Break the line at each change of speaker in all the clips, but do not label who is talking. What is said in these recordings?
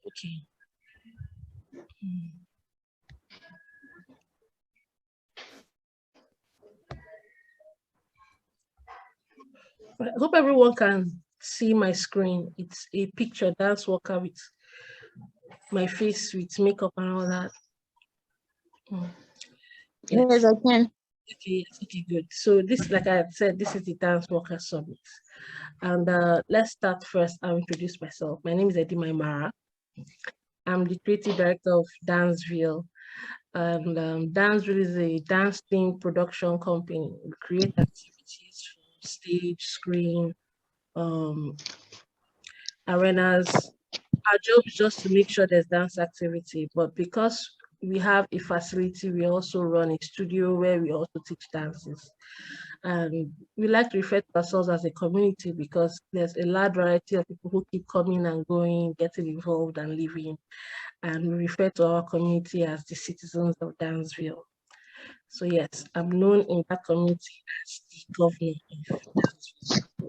Okay. I hope everyone can see my screen. It's a picture dance worker with my face with makeup and all that.
Yes, I can.
Okay, yes, okay, good. So this, like I said, this is the Dance Worker Summit. And let's start first. I'll introduce myself. My name is Edima Mara. I'm the creative director of Danceville. And Danceville is a dance team production company. We create activities for stage, screen, um, arenas. Our job is just to make sure there's dance activity, but because we have a facility, we also run a studio where we also teach dances. And we like to refer to ourselves as a community because there's a large variety of people who keep coming and going, getting involved and living. And we refer to our community as the citizens of Danceville. So yes, I'm known in that community as the governor of Danceville.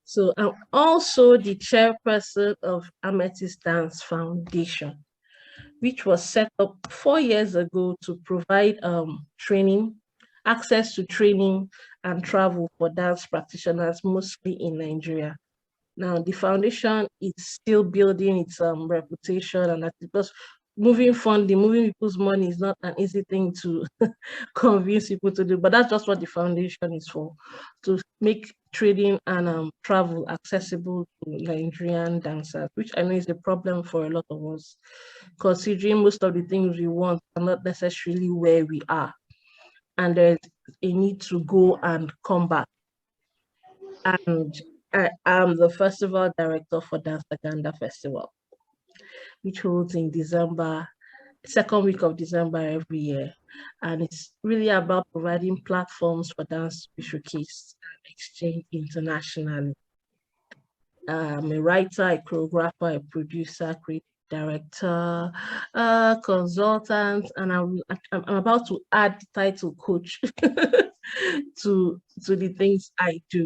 So I'm also the chairperson of Amethyst Dance Foundation, which was set up 4 years ago to provide training, access to training and travel for dance practitioners, mostly in Nigeria. Now, the foundation is still building its reputation, and that because moving funding, moving people's money is not an easy thing to convince people to do, but that's just what the foundation is for, to make trading and travel accessible to Nigerian dancers, which I know is a problem for a lot of us, considering most of the things we want are not necessarily where we are, and there's a need to go and come back. And I am the festival director for Dance Aganda Festival, which holds in December, second week of December every year. And it's really about providing platforms for dance to be showcased and exchanged internationally. I'm a writer, a choreographer, a producer, creative director, consultant, and I'm about to add the title coach to the things I do.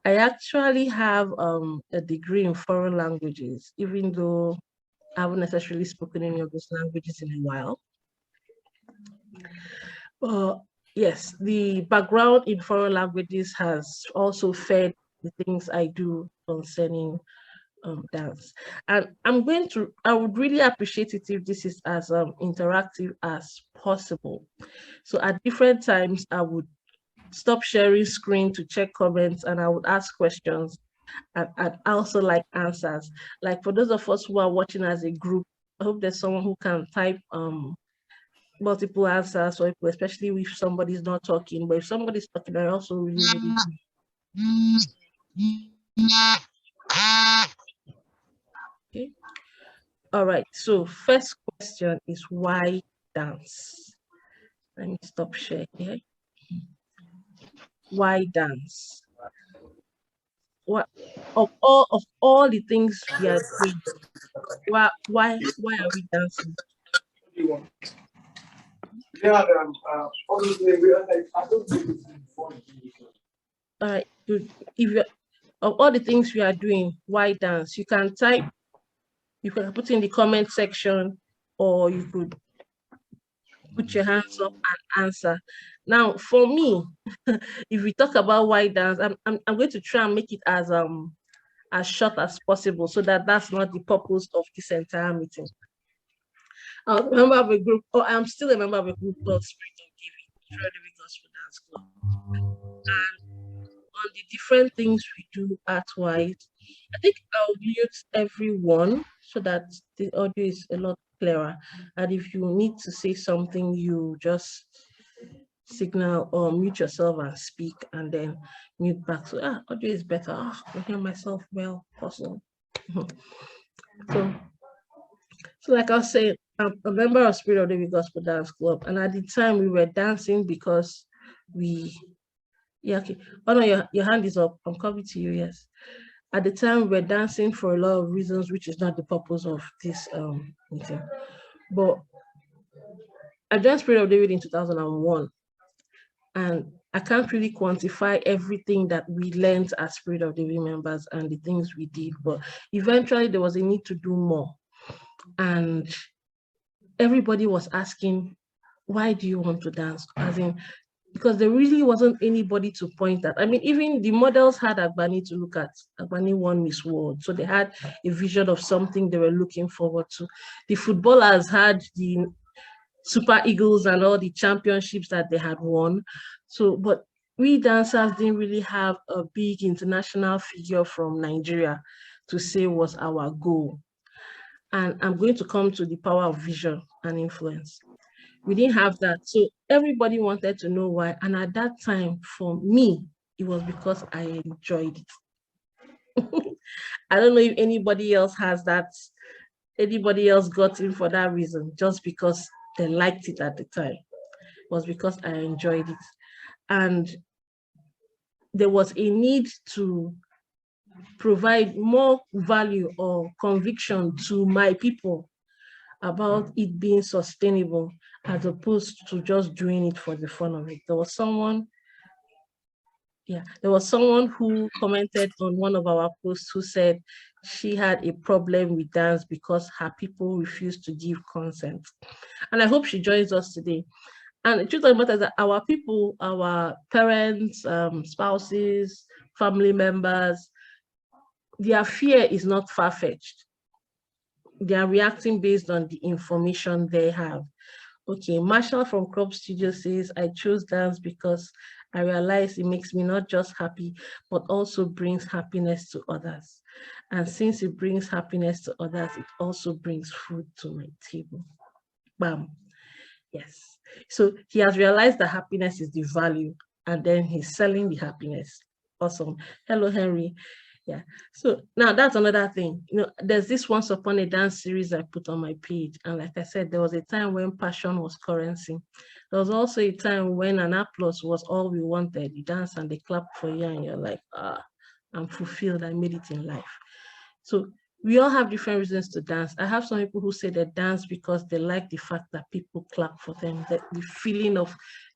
I actually have a degree in foreign languages, even though I haven't necessarily spoken any of those languages in a while. Yes, the background in foreign languages has also fed the things I do concerning dance. And I would really appreciate it if this is as interactive as possible. So at different times, I would stop sharing screen to check comments and I would ask questions and also like answers. Like for those of us who are watching as a group, I hope there's someone who can type multiple answers, or especially if somebody's not talking. But if somebody's talking, I also really okay. All right. So first question is why dance? Let me stop share here. Why dance? What of all the things we are doing, why are we dancing? Yeah, obviously I don't think it's important. All right, good. If you of all the things we are doing, why dance? You can type, you can put in the comment section, or you could put your hands up and answer. Now, for me, if we talk about why dance, I'm going to try and make it as short as possible so that that's not the purpose of this entire meeting. I'm a member of a group, or I'm still a member of a group called Spirit of Giving, David Gospel Dance Club. And on the different things we do art-wise, I think I'll mute everyone so that the audio is a lot clearer. And if you need to say something, you just signal or mute yourself and speak and then mute back. So audio is better. I can hear myself well, awesome. so like I was saying, I'm a member of Spirit of David Gospel Dance Club, and at the time we were dancing because okay. Oh no, your hand is up. I'm coming to you, yes. At the time we were dancing for a lot of reasons, which is not the purpose of this meeting. But I joined Spirit of David in 2001. And I can't really quantify everything that we learned as Spirit of the Way members and the things we did, but eventually there was a need to do more. And everybody was asking, why do you want to dance? As in, because there really wasn't anybody to point at. I mean, even the models had Agbani to look at. Agbani won Miss World, so they had a vision of something they were looking forward to. The footballers had the Super Eagles and all the championships that they had won. So, but we dancers didn't really have a big international figure from Nigeria to say was our goal. And I'm going to come to the power of vision and influence. We didn't have that. So everybody wanted to know why. And at that time, for me, it was because I enjoyed it. I don't know if anybody else has that. Anybody else got in for that reason, just because they liked it at the time. It was because I enjoyed it. And there was a need to provide more value or conviction to my people about it being sustainable, as opposed to just doing it for the fun of it. There was someone who commented on one of our posts who said she had a problem with dance because her people refused to give consent. And I hope she joins us today. And the truth of the matter is that our people, our parents, spouses, family members, their fear is not far-fetched. They are reacting based on the information they have. Okay, Marshall from Crop Studio says, I chose dance because I realize it makes me not just happy, but also brings happiness to others. And since it brings happiness to others, it also brings food to my table. Bam. Yes. So he has realized that happiness is the value, and then he's selling the happiness. Awesome. Hello, Henry. Yeah. So now that's another thing. You know, there's this Once Upon a Dance series I put on my page. And like I said, there was a time when passion was currency. There was also a time when an applause was all we wanted. You dance and they clap for you and you're like, I'm fulfilled. I made it in life. So we all have different reasons to dance. I have some people who say they dance because they like the fact that people clap for them, that the feeling of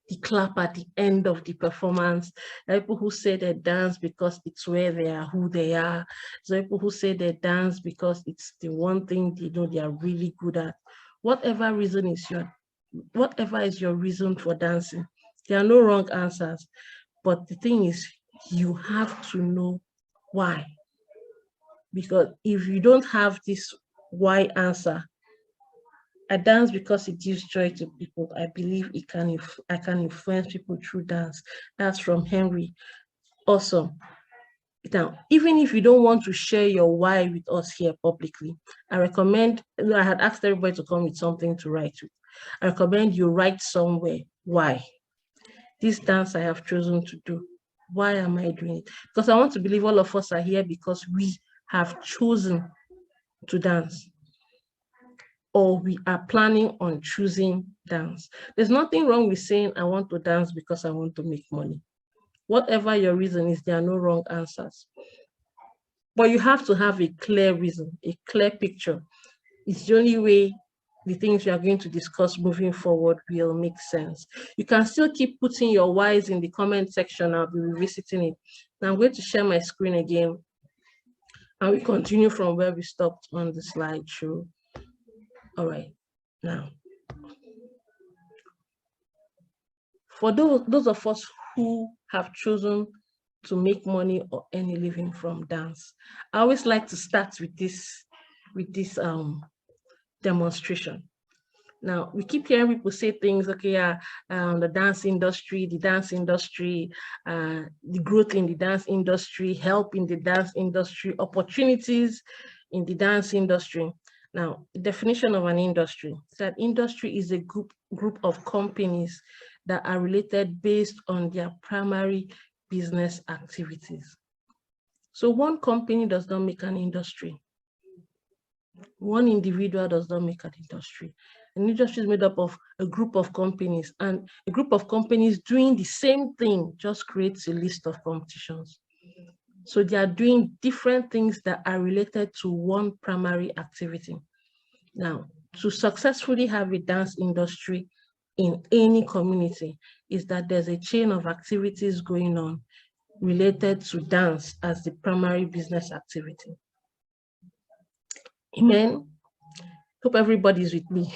the clap at the end of the performance. There are people who say they dance because it's where they are, who they are. There are people who say they dance because it's the one thing they know they are really good at. Whatever is your reason for dancing, there are no wrong answers. But the thing is, you have to know why. Because if you don't have this why answer, I dance because it gives joy to people. I believe I can influence people through dance. That's from Henry. Awesome. Now, even if you don't want to share your why with us here publicly, I had asked everybody to come with something to write with. I recommend you write somewhere why. This dance I have chosen to do. Why am I doing it? Because I want to believe all of us are here because we have chosen to dance, or we are planning on choosing dance. There's nothing wrong with saying I want to dance because I want to make money. Whatever your reason is, there are no wrong answers. But you have to have a clear reason, a clear picture. It's the only way the things we are going to discuss moving forward will make sense. You can still keep putting your whys in the comment section. I'll be revisiting it. Now I'm going to share my screen again, and we continue from where we stopped on the slideshow. All right, now, for those of us who have chosen to make money or any living from dance, I always like to start with this demonstration. Now, we keep hearing people say things, okay, the dance industry, the growth in the dance industry, help in the dance industry, opportunities in the dance industry. Now, the definition of an industry is that industry is a group of companies that are related based on their primary business activities. So one company does not make an industry. One individual does not make an industry. An industry is made up of a group of companies, and a group of companies doing the same thing just creates a list of competitions. So they are doing different things that are related to one primary activity. Now, to successfully have a dance industry, in any community is that there's a chain of activities going on related to dance as the primary business activity. Amen. Hope everybody's with me.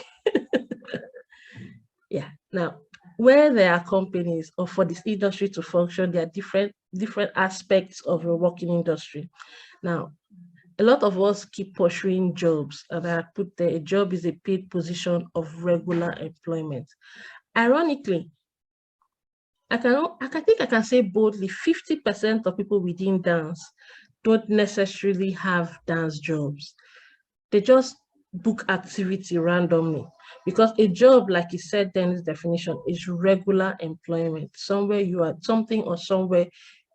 Yeah. Now, where there are companies, or for this industry to function, there are different aspects of a working industry. Now, a lot of us keep pursuing jobs, and I put there, a job is a paid position of regular employment. Ironically, I think I can say boldly, 50% of people within dance don't necessarily have dance jobs. They just book activity randomly, because a job, like you said, Dennis' definition, is regular employment, somewhere you are something or somewhere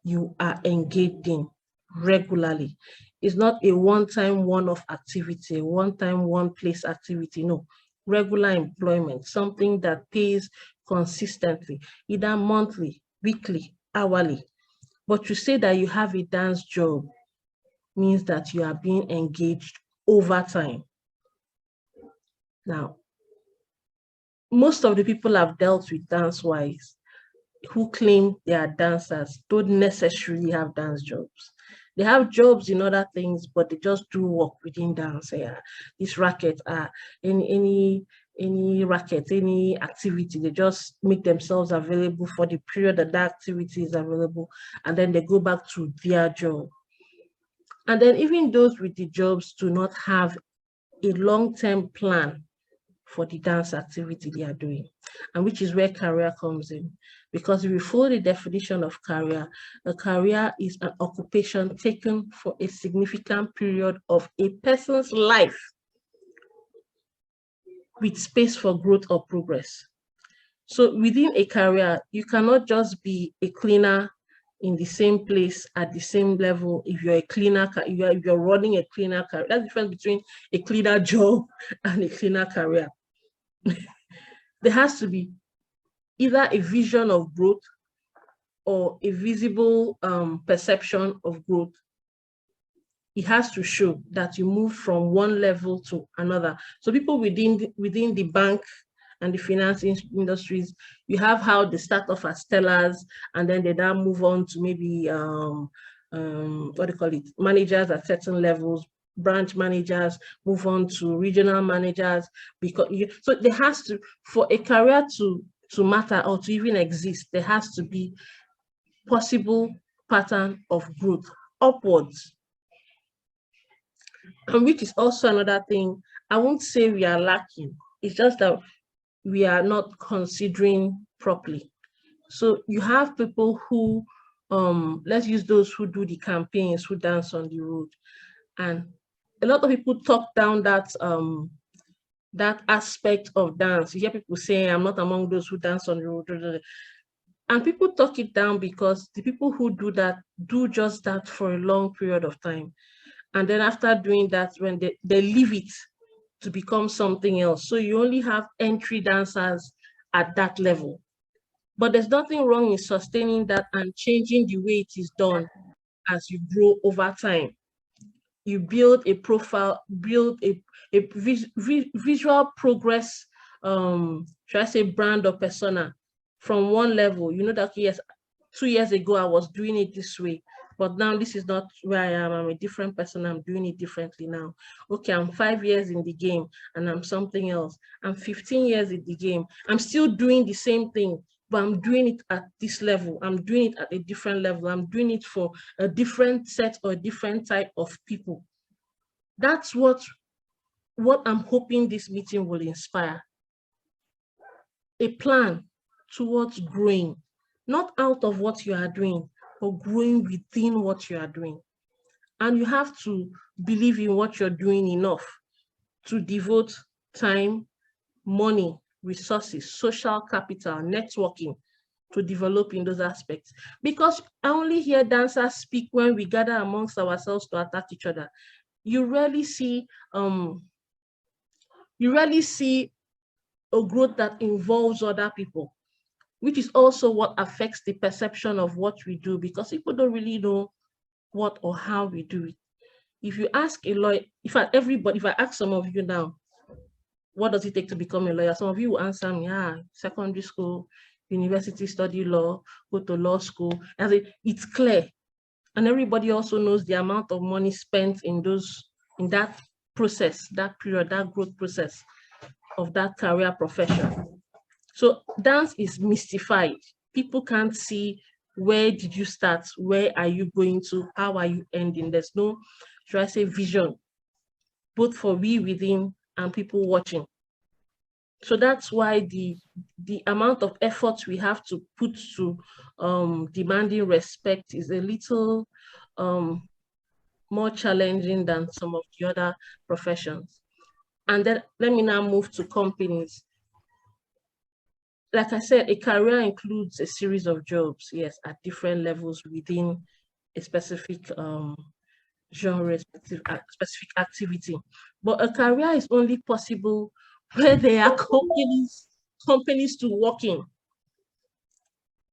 you are engaged in regularly. It's not a one-time, one-off activity, a one-time, one-place activity. No, regular employment, something that pays consistently, either monthly, weekly, hourly. But to say that you have a dance job means that you are being engaged over time. Now, most of the people I've dealt with dance-wise who claim they are dancers don't necessarily have dance jobs. They have jobs in other things, but they just do work within dance. Yeah, this racket, any racket, any activity, they just make themselves available for the period that that activity is available, and then they go back to their job. And then even those with the jobs do not have a long-term plan for the dance activity they are doing, and which is where career comes in. Because if you follow the definition of career, a career is an occupation taken for a significant period of a person's life with space for growth or progress. So within a career, you cannot just be a cleaner in the same place at the same level. If you're a cleaner, if you're running a cleaner career, that's the difference between a cleaner job and a cleaner career. There has to be either a vision of growth or a visible perception of growth. It has to show that you move from one level to another. So people within the bank and the finance industries, you have how they start off as tellers, and then they now move on to maybe what do you call it, managers at certain levels, branch managers, move on to regional managers, because so there has to, for a career to matter or to even exist, there has to be possible pattern of growth upwards. And which is also another thing, I won't say we are lacking, it's just that we are not considering properly. So you have people who, let's use those who do the campaigns, who dance on the road. And a lot of people talk down that aspect of dance. You hear people saying, I'm not among those who dance on the road. And people talk it down because the people who do that do just that for a long period of time. And then after doing that, when they leave it to become something else. So you only have entry dancers at that level. But there's nothing wrong in sustaining that and changing the way it is done as you grow over time. You build a profile, build a visual progress, should I say brand or persona from one level. You know that, okay, yes, 2 years ago I was doing it this way, but now this is not where I am. I'm a different person. I'm doing it differently now. Okay, I'm 5 years in the game and I'm something else. I'm 15 years in the game. I'm still doing the same thing, but I'm doing it at this level. I'm doing it at a different level. I'm doing it for a different set or a different type of people. That's what I'm hoping this meeting will inspire. A plan towards growing, not out of what you are doing, but growing within what you are doing. And you have to believe in what you're doing enough to devote time, money, resources, social capital, networking to develop in those aspects. Because I only hear dancers speak when we gather amongst ourselves to attack each other. You rarely see a growth that involves other people, which is also what affects the perception of what we do, because people don't really know what or how we do it. If you ask a lawyer, if I ask some of you now, what does it take to become a lawyer? Some of you will answer me, secondary school, university, study law, go to law school. And it's clear. And everybody also knows the amount of money spent in that process, that period, that growth process of that career profession. So dance is mystified. People can't see, where did you start? Where are you going to? How are you ending? There's no, should I say, vision, both for we within and people watching. So that's why the amount of effort we have to put to demanding respect is a little more challenging than some of the other professions. And then let me now move to companies. Like I said, a career includes a series of jobs, yes, at different levels within a specific genre, specific activity. But a career is only possible where there are companies to work in.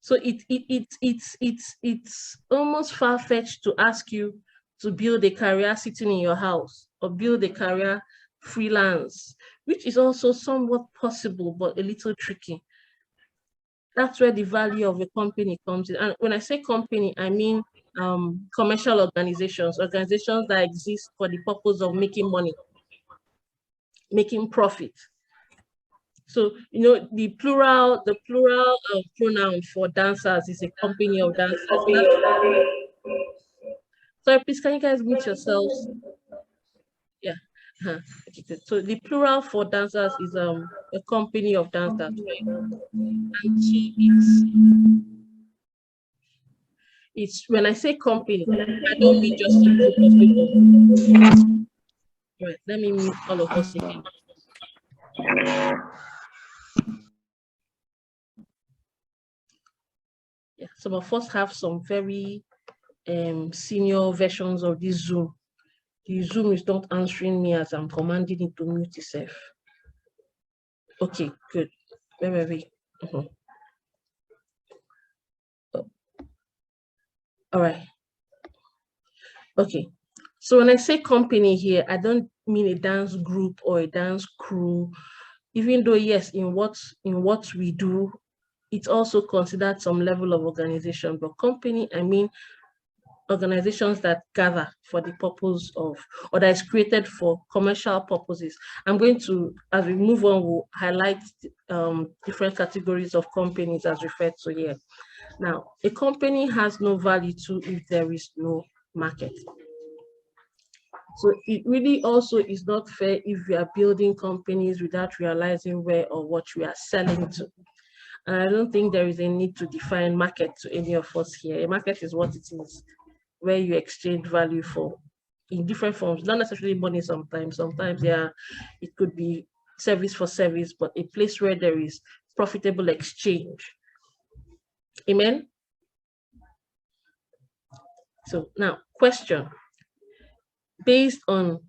So it's almost far-fetched to ask you to build a career sitting in your house or build a career freelance, which is also somewhat possible, but a little tricky. That's where the value of a company comes in. And when I say company, I mean commercial organizations that exist for the purpose of making money, making profit. So, the plural pronoun for dancers is a company of dancers. Sorry, please, can you guys mute yourselves? Yeah. Okay, good. So the plural for dancers is a company of dancers, right? And so it's when I say company, I don't mean just a group of people. Right, let me mute all of us again. Yeah, some of us have some very senior versions of this Zoom. The Zoom is not answering me as I'm commanding it to mute itself. Okay, good. Where were we? All right. Okay. So when I say company here, I don't mean a dance group or a dance crew, even though, yes, in what we do, it's also considered some level of organization. But company, I mean organizations that gather for the purpose of, or that is created for commercial purposes. I'm going to, as we move on, we'll highlight different categories of companies as referred to here. Now, a company has no value to if there is no market. So it really also is not fair if we are building companies without realizing where or what we are selling to. And I don't think there is a need to define market to any of us here. A market is what it is, where you exchange value for in different forms, not necessarily money sometimes. Sometimes, yeah, it could be service for service, but a place where there is profitable exchange. Amen? So now, question. Based on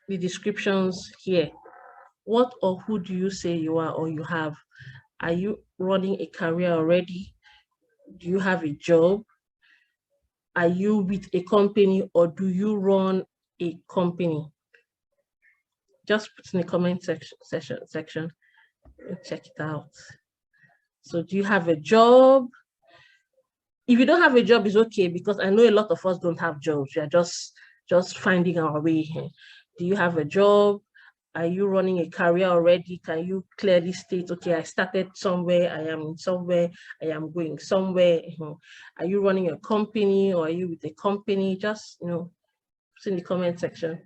the descriptions here, what or who do you say you are or you have? Are you running a career already? Do you have a job? Are you with a company or do you run a company? Just put in the comment section and check it out. So do you have a job? If you don't have a job, it's okay, because I know a lot of us don't have jobs. We are just finding our way here. Do you have a job? Are you running a career already? Can you clearly state, okay, I started somewhere, I am somewhere, I am going somewhere? Are you running a company or are you with a company? Just, put in the comment section.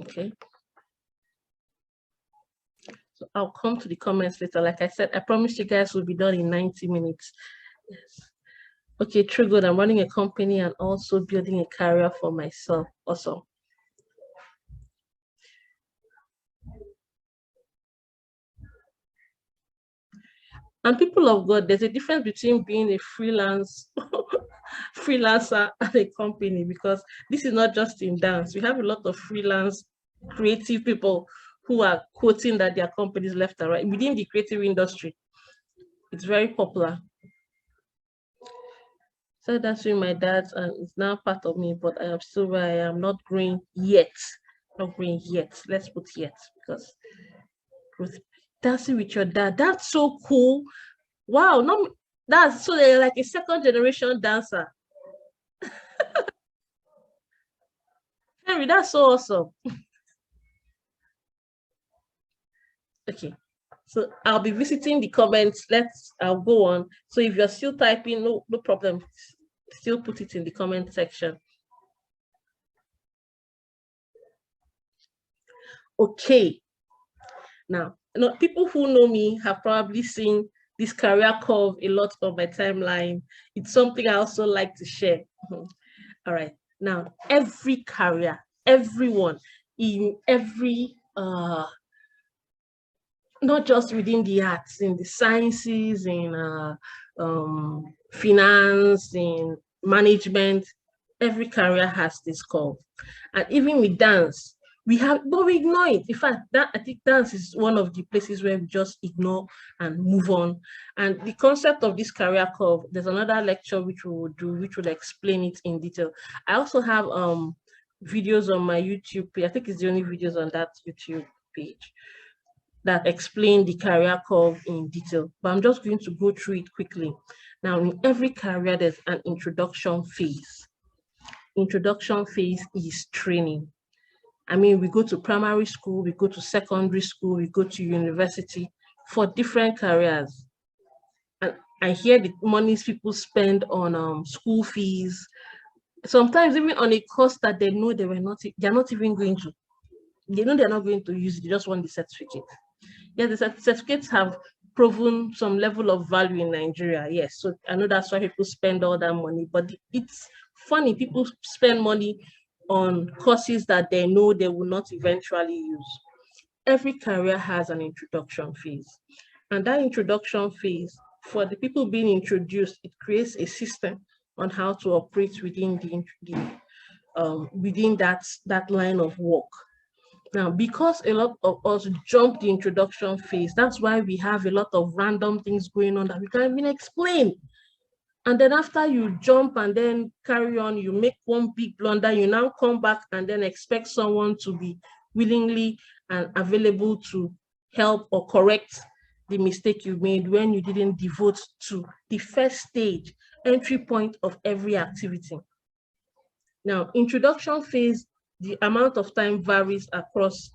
Okay. So I'll come to the comments later. Like I said, I promise you guys will be done in 90 minutes. Yes. Okay, true good. I'm running a company and also building a career for myself. Awesome. And people of God, there's a difference between being a freelancer at a company, because this is not just in dance. We have a lot of freelance creative people who are quoting that their companies left and right within the creative industry. It's very popular. So that's with my dad, and it's now part of me, but I am still where I am, not growing yet. Not growing yet. Let's put yet, because growth, dancing with your dad, that's so cool. Wow, no, that's so they're like a second generation dancer. Henry, that's so awesome. Okay. So I'll be visiting the comments. I'll go on. So if you're still typing, no problem. Still put it in the comment section. Okay. Now, people who know me have probably seen this career curve a lot on my timeline. It's something I also like to share. All right. Now, every career, everyone in every not just within the arts, in the sciences, in finance, in management, every career has this curve. And even with dance, but we ignore it. In fact, I think dance is one of the places where we just ignore and move on. And the concept of this career curve, there's another lecture which we will do, which will explain it in detail. I also have videos on my YouTube page. I think it's the only videos on that YouTube page that explain the career curve in detail, but I'm just going to go through it quickly. Now, in every career, there's an introduction phase. Introduction phase is training. I mean, we go to primary school, we go to secondary school, we go to university for different careers. And I hear the monies people spend on school fees, sometimes even on a course that they know they're not even going to, they know they're not going to use it, they just want the certificate. Yeah, the certificates have proven some level of value in Nigeria. Yes, so I know that's why people spend all that money, but it's funny, people spend money on courses that they know they will not eventually use. Every career has an introduction phase. And that introduction phase, for the people being introduced, it creates a system on how to operate within within that line of work. Now, because a lot of us jump the introduction phase, that's why we have a lot of random things going on that we can't even explain. And then after you jump and then carry on, you make one big blunder, you now come back and then expect someone to be willingly and available to help or correct the mistake you made when you didn't devote to the first stage, entry point of every activity. Now, introduction phase, the amount of time varies across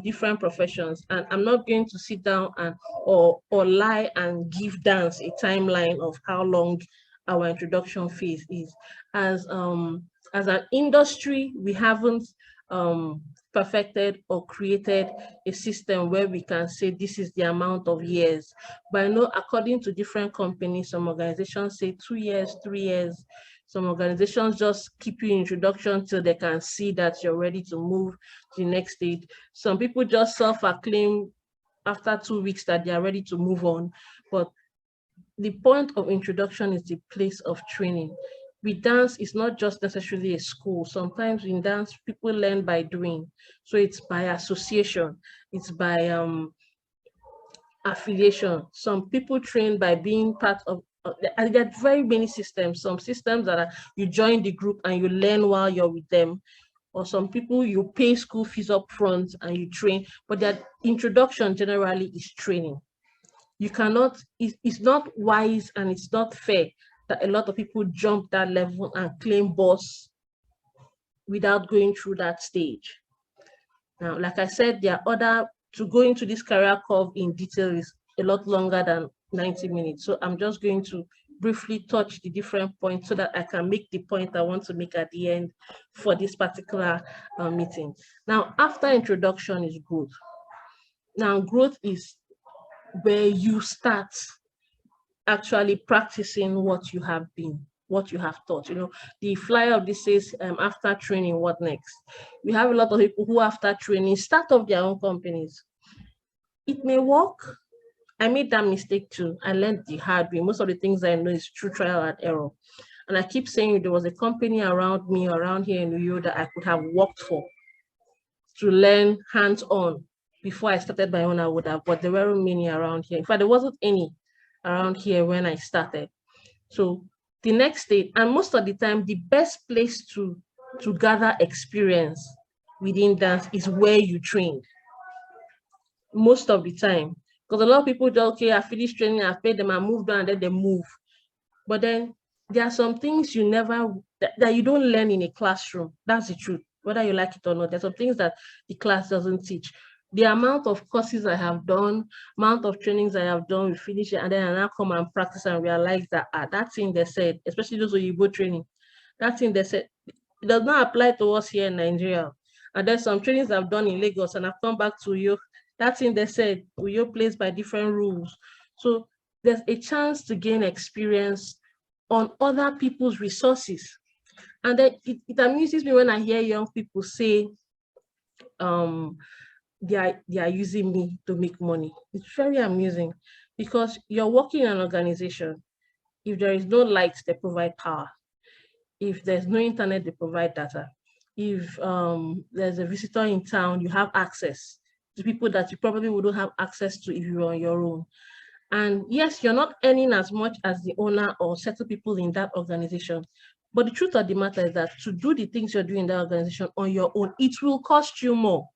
different professions, and I'm not going to sit down and or lie and give dance a timeline of how long our introduction phase is. As an industry, we haven't perfected or created a system where we can say this is the amount of years. But I know according to different companies, some organizations say 2 years, 3 years. Some organizations just keep you in introduction till they can see that you're ready to move to the next stage. Some people just self-acclaim after 2 weeks that they are ready to move on. But the point of introduction is the place of training. With dance, it's not just necessarily a school. Sometimes in dance, people learn by doing. So it's by association, it's by affiliation. Some people train by being part of, and there are very many systems. Some systems that are, you join the group and you learn while you're with them. Or some people, you pay school fees up front and you train, but that introduction generally is training. You cannot, it's not wise and it's not fair that a lot of people jump that level and claim boss without going through that stage. Now, like I said, there are to go into this career curve in detail is a lot longer than 90 minutes. So I'm just going to briefly touch the different points so that I can make the point I want to make at the end for this particular meeting. Now, after introduction is growth. Now, growth is where you start actually practicing what you have taught. You know, the flyer of this says, after training, what next? We have a lot of people who after training start up their own companies. It may work. I made that mistake too. I learned the hard way. Most of the things I know is through trial and error. And I keep saying there was a company around me, around here in New York, that I could have worked for to learn hands-on. Before I started my own, I would have, but there weren't many around here. In fact, there wasn't any. around here when I started. So the next day, and most of the time, the best place to gather experience within dance is where you trained. Most of the time, because a lot of people just, okay, I finished training, I paid them, I moved on, and then they move. But then there are some things you never that you don't learn in a classroom. That's the truth, whether you like it or not. There's some things that the class doesn't teach. The amount of courses I have done, amount of trainings I have done, we finish it, and then I now come and practice and realize that that thing they said, especially those who you go training, that thing they said, it does not apply to us here in Nigeria. And there's some trainings I've done in Lagos, and I've come back to you. That thing they said, you plays by different rules. So there's a chance to gain experience on other people's resources. And then it amuses me when I hear young people say, um, they are using me to make money. It's very amusing because you're working in an organization. If there is no light, they provide power. If there's no internet, they provide data. If there's a visitor in town, you have access to people that you probably wouldn't have access to if you were on your own. And yes, you're not earning as much as the owner or certain people in that organization. But the truth of the matter is that to do the things you're doing in that organization on your own, it will cost you more.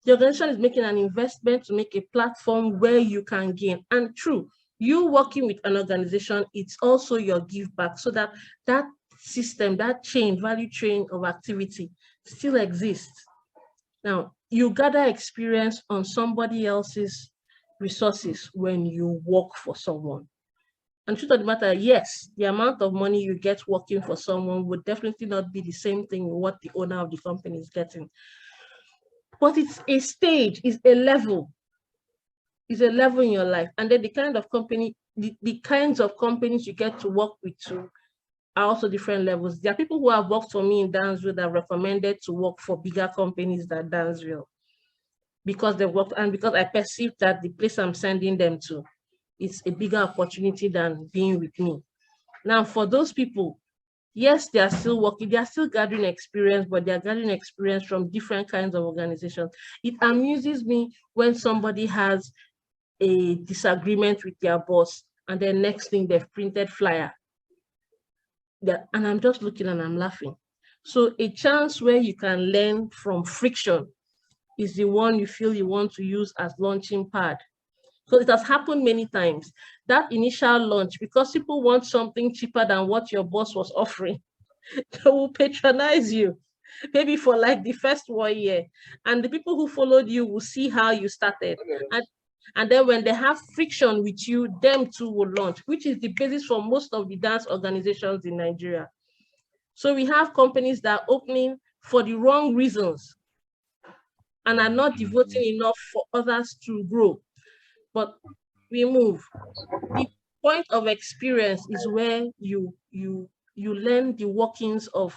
The organization is making an investment to make a platform where you can gain. And true, you working with an organization, it's also your give back so that that system, that chain, value chain of activity still exists. Now, you gather experience on somebody else's resources when you work for someone. And truth of the matter, yes, the amount of money you get working for someone would definitely not be the same thing with what the owner of the company is getting. But it's a stage, it's a level in your life. And then the kind of company, the kinds of companies you get to work with too are also different levels. There are people who have worked for me in Dansville that recommended to work for bigger companies than Dansville because they worked and because I perceived that the place I'm sending them to is a bigger opportunity than being with me. Now, for those people, yes, they are still working, they are still gathering experience, but they are gathering experience from different kinds of organizations. It amuses me when somebody has a disagreement with their boss, and then next thing they've printed flyer. And I'm just looking and I'm laughing. So a chance where you can learn from friction is the one you feel you want to use as launching pad. So it has happened many times. That initial launch, because people want something cheaper than what your boss was offering, they will patronize you, maybe for like the first 1 year. And the people who followed you will see how you started. And then when they have friction with you, them too will launch, which is the basis for most of the dance organizations in Nigeria. So we have companies that are opening for the wrong reasons and are not devoting enough for others to grow. But we move. The point of experience is where you learn the workings of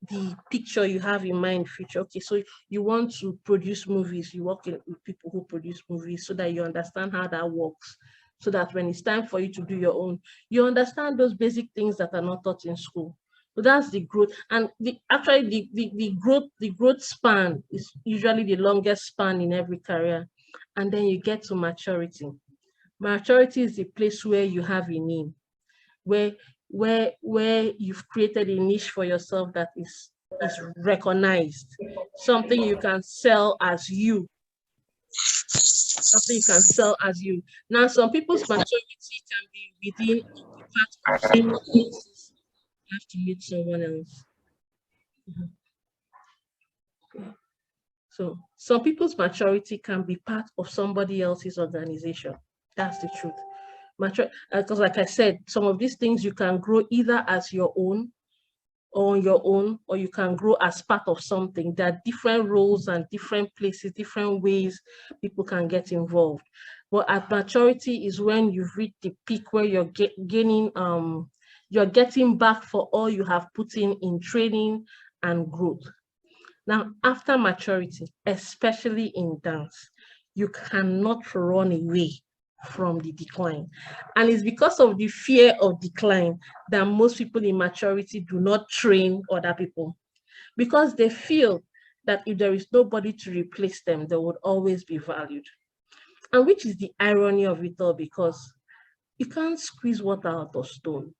the picture you have in mind future. Okay, so you want to produce movies, you work with people who produce movies so that you understand how that works, so that when it's time for you to do your own, you understand those basic things that are not taught in school. So that's the growth. And the growth span is usually the longest span in every career. And then you get to maturity. Maturity is the place where you have a name, where you've created a niche for yourself that is recognized, something you can sell as you, something you can sell as you. Now, some people's maturity can be within the part of someone else's. You have to meet someone else. So some people's maturity can be part of somebody else's organization. That's the truth. Because like I said, some of these things you can grow either as your own or on your own, or you can grow as part of something. There are different roles and different places, different ways people can get involved. But at maturity is when you've reached the peak where you're gaining, you're getting back for all you have put in training and growth. Now, after maturity, especially in dance, you cannot run away from the decline. And it's because of the fear of decline that most people in maturity do not train other people, because they feel that if there is nobody to replace them, they would always be valued. And which is the irony of it all, because you can't squeeze water out of stone.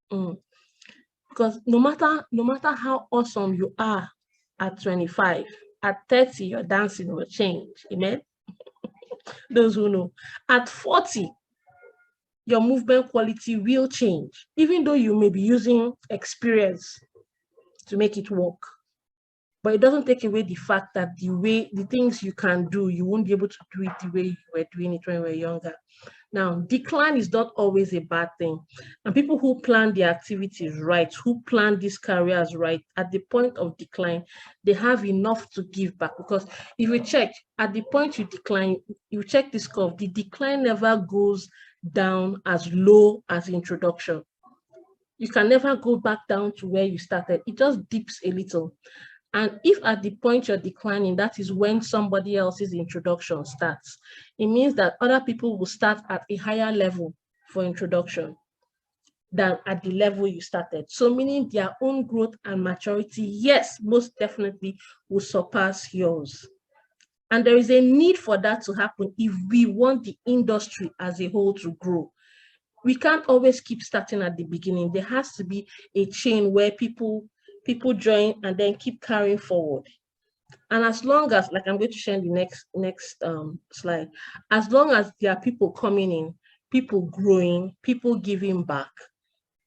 Because no matter how awesome you are at 25, at 30, your dancing will change. Amen. Those who know. At 40, your movement quality will change, even though you may be using experience to make it work. But it doesn't take away the fact that the things you can do, you won't be able to do it the way you were doing it when you were younger. Now, decline is not always a bad thing. And people who plan their activities right, who plan these careers right, at the point of decline, they have enough to give back. Because if you check, at the point you decline, you check this curve, the decline never goes down as low as introduction. You can never go back down to where you started. It just dips a little. And if at the point you're declining, that is when somebody else's introduction starts, it means that other people will start at a higher level for introduction than at the level you started. So meaning their own growth and maturity, yes, most definitely will surpass yours. And there is a need for that to happen if we want the industry as a whole to grow. We can't always keep starting at the beginning. There has to be a chain where people join and then keep carrying forward. And as long as, like I'm going to share in the next slide, as long as there are people coming in, people growing, people giving back,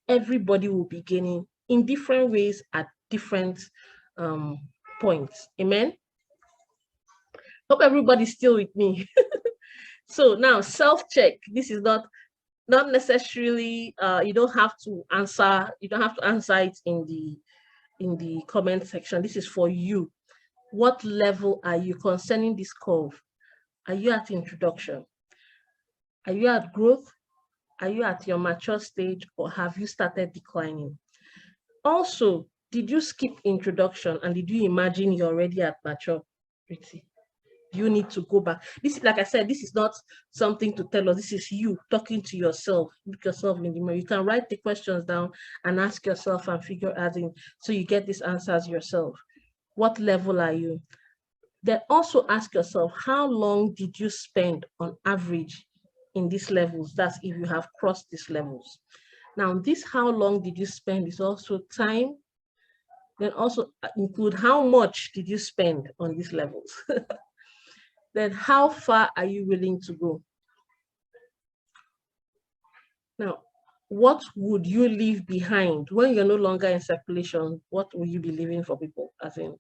everybody will be gaining in different ways at different points. Amen. Hope everybody's still with me. So now self-check. This is not necessarily you don't have to answer it in the comment section. This is for you. What level are you concerning this curve? Are you at introduction? Are you at growth? Are you at your mature stage, or have you started declining? Also, did you skip introduction and did you imagine you're already at maturity? You need to go back. This, like I said, this is not something to tell us. This is you talking to yourself. Look yourself in the mirror. You can write the questions down and ask yourself and figure out in, so you get these answers yourself. What level are you? Then also ask yourself, how long did you spend on average in these levels? That's if you have crossed these levels. Now, this how long did you spend is also time. Then also include how much did you spend on these levels? Then how far are you willing to go? Now, what would you leave behind when you're no longer in circulation? What will you be leaving for people? As in,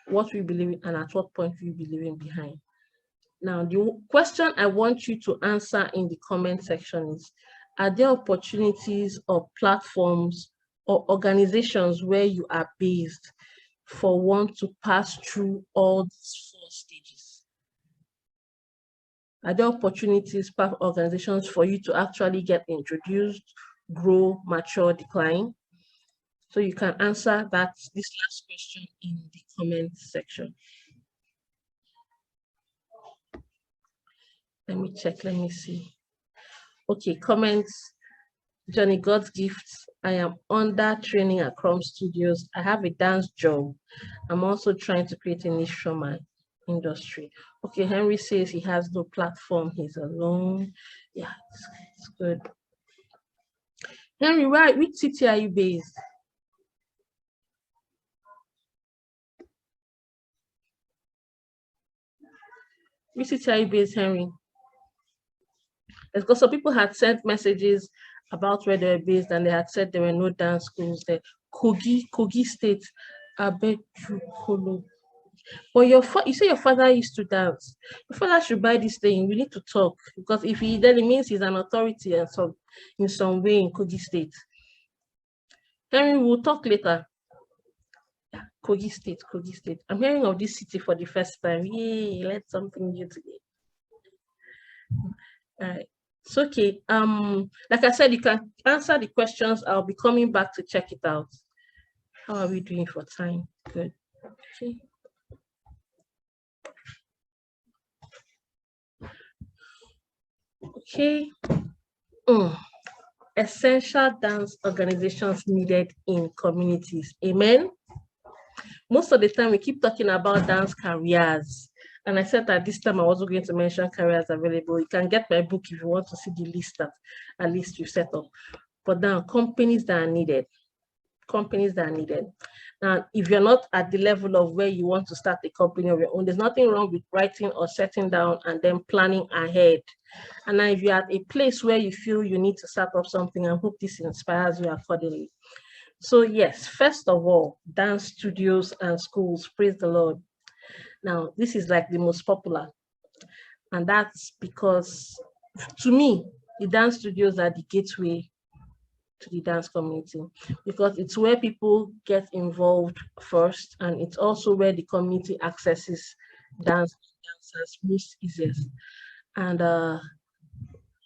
what will you be leaving and at what point will you be leaving behind? Now, the question I want you to answer in the comment section is, are there opportunities or platforms or organizations where you are based for one to pass through all these 4 stages? Are there opportunities, organizations for you to actually get introduced, grow, mature, decline? So you can answer this last question in the comment section. Let me check, let me see. Okay, comments. Johnny, God's gifts. I am under training at Chrome Studios. I have a dance job. I'm also trying to create a niche for my industry. Okay, Henry says he has no platform. He's alone. Yeah, it's good. Henry, which city are you based? Which city are you based, Henry? Because some people had sent messages about where they were based and they had said there were no dance schools there. Kogi State, Abechukolo. But you say your father used to dance. Your father should buy this thing. We need to talk, because if he then it means he's an authority and in some way in Kogi State. Henry, we'll talk later. Yeah, Kogi State. I'm hearing of this city for the first time. Yay, learn something new today. All right. It's okay. Like I said, you can answer the questions. I'll be coming back to check it out. How are we doing for time? Good. Okay. Okay. Essential dance organizations needed in communities. Amen. Most of the time we keep talking about dance careers And I said that this time I wasn't going to mention careers available. You can get my book if you want to see the list that at least you set up. But now companies that are needed. Companies that are needed. Now, if you're not at the level of where you want to start a company of your own, there's nothing wrong with writing or setting down and then planning ahead. And now if you're at a place where you feel you need to start up something, I hope this inspires you accordingly. So yes, first of all, dance studios and schools, praise the Lord. Now, this is like the most popular. And that's because, to me, the dance studios are the gateway to the dance community, because it's where people get involved first, and it's also where the community accesses dancers most easiest. And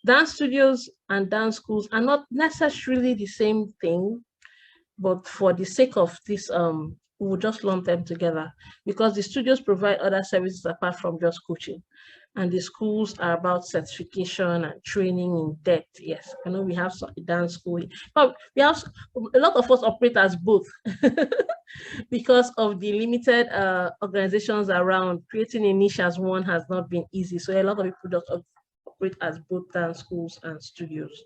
dance studios and dance schools are not necessarily the same thing, but for the sake of this, we'll just lump them together, because the studios provide other services apart from just coaching. And the schools are about certification and training in depth. Yes, I know we have some dance school, but we have a lot of us operate as both because of the limited organizations around. Creating a niche as one has not been easy. So a lot of people just operate as both dance schools and studios.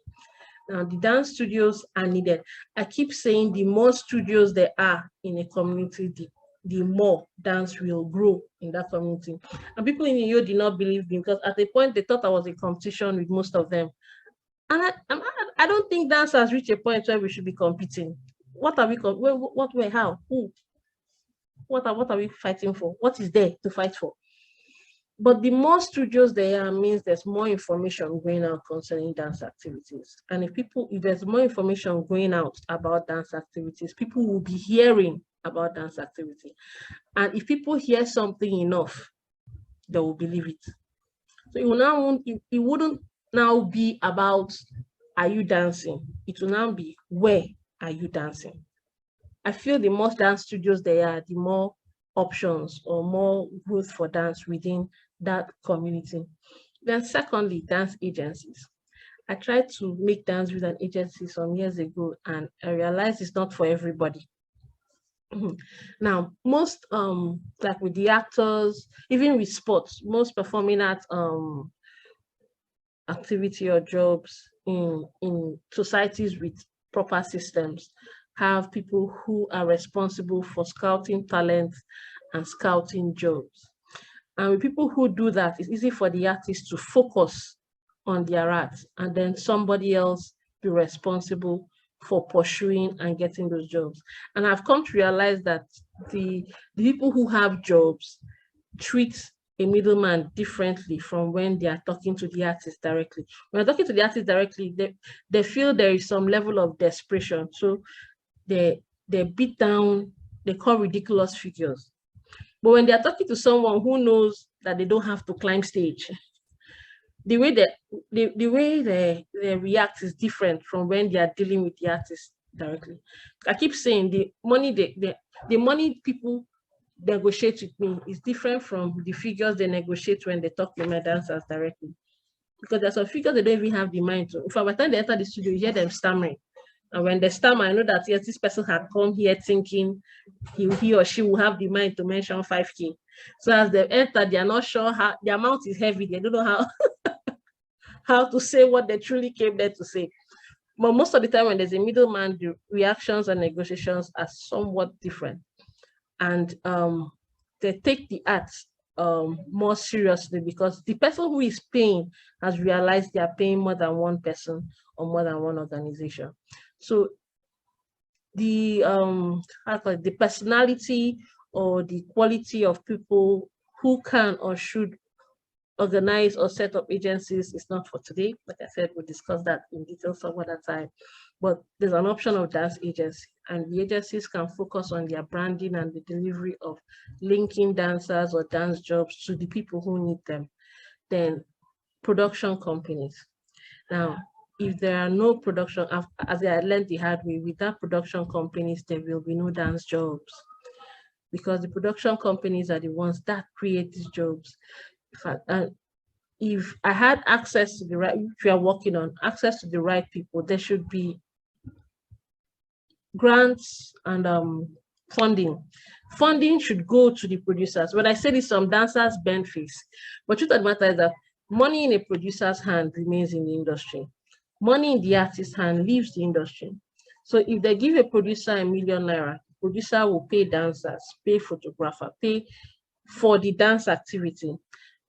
Now, the dance studios are needed. I keep saying the more studios there are in a community, the more dance will grow in that community. And people in Iyo did not believe me, because at a point they thought I was in competition with most of them. And I don't think dance has reached a point where we should be competing. What are we, what, where, how, who? What are we fighting for? What is there to fight for? But the more studios there are means there's more information going out concerning dance activities. And if there's more information going out about dance activities, people will be hearing about dance activity. And if people hear something enough, they will believe it. So it wouldn't now be about, are you dancing? It will now be, where are you dancing? I feel the more dance studios there are, the more options or more growth for dance within that community. Then secondly, dance agencies. I tried to make dance with an agency some years ago, and I realized it's not for everybody. Now, most like with the actors, even with sports, most performing arts activity or jobs in societies with proper systems have people who are responsible for scouting talent and scouting jobs. And with people who do that, it's easy for the artists to focus on their art, and then somebody else be responsible for pursuing and getting those jobs. And I've come to realize that the people who have jobs treat a middleman differently from when they are talking to the artist directly. When they're talking to the artist directly, they feel there is some level of desperation. So they beat down, they call ridiculous figures. But when they're talking to someone who knows that they don't have to climb stage, the way they react is different from when they are dealing with the artist directly. I keep saying the money people negotiate with me is different from the figures they negotiate when they talk to my dancers directly. Because there's some figures they don't even have the mind to. If by the time they enter the studio, you hear them stammering. And when they stammer, I know that yes, this person had come here thinking he or she will have the mind to mention 5K. So as they enter, they are not sure how the amount is heavy. They don't know how to say what they truly came there to say. But most of the time when there's a middleman, the reactions and negotiations are somewhat different. And they take the art more seriously, because the person who is paying has realized they are paying more than one person or more than one organization. So the the personality or the quality of people who can or should organize or set up agencies is not for today. Like I said, we'll discuss that in detail some other time. But there's an option of dance agency, and the agencies can focus on their branding and the delivery of linking dancers or dance jobs to the people who need them. Then production companies. Now, if there are no production, as I learned the hard way, without production companies, there will be no dance jobs, because the production companies are the ones that create these jobs. In fact, if I had access to the right, if you are working on access to the right people, there should be grants and funding Funding should go to the producers. When I say this, some dancers bend face, but truth of the matter is that money in a producer's hand remains in the industry. Money in the artist's hand leaves the industry. So if they give a producer ₦1 million, producer will pay dancers, pay photographer, pay for the dance activity.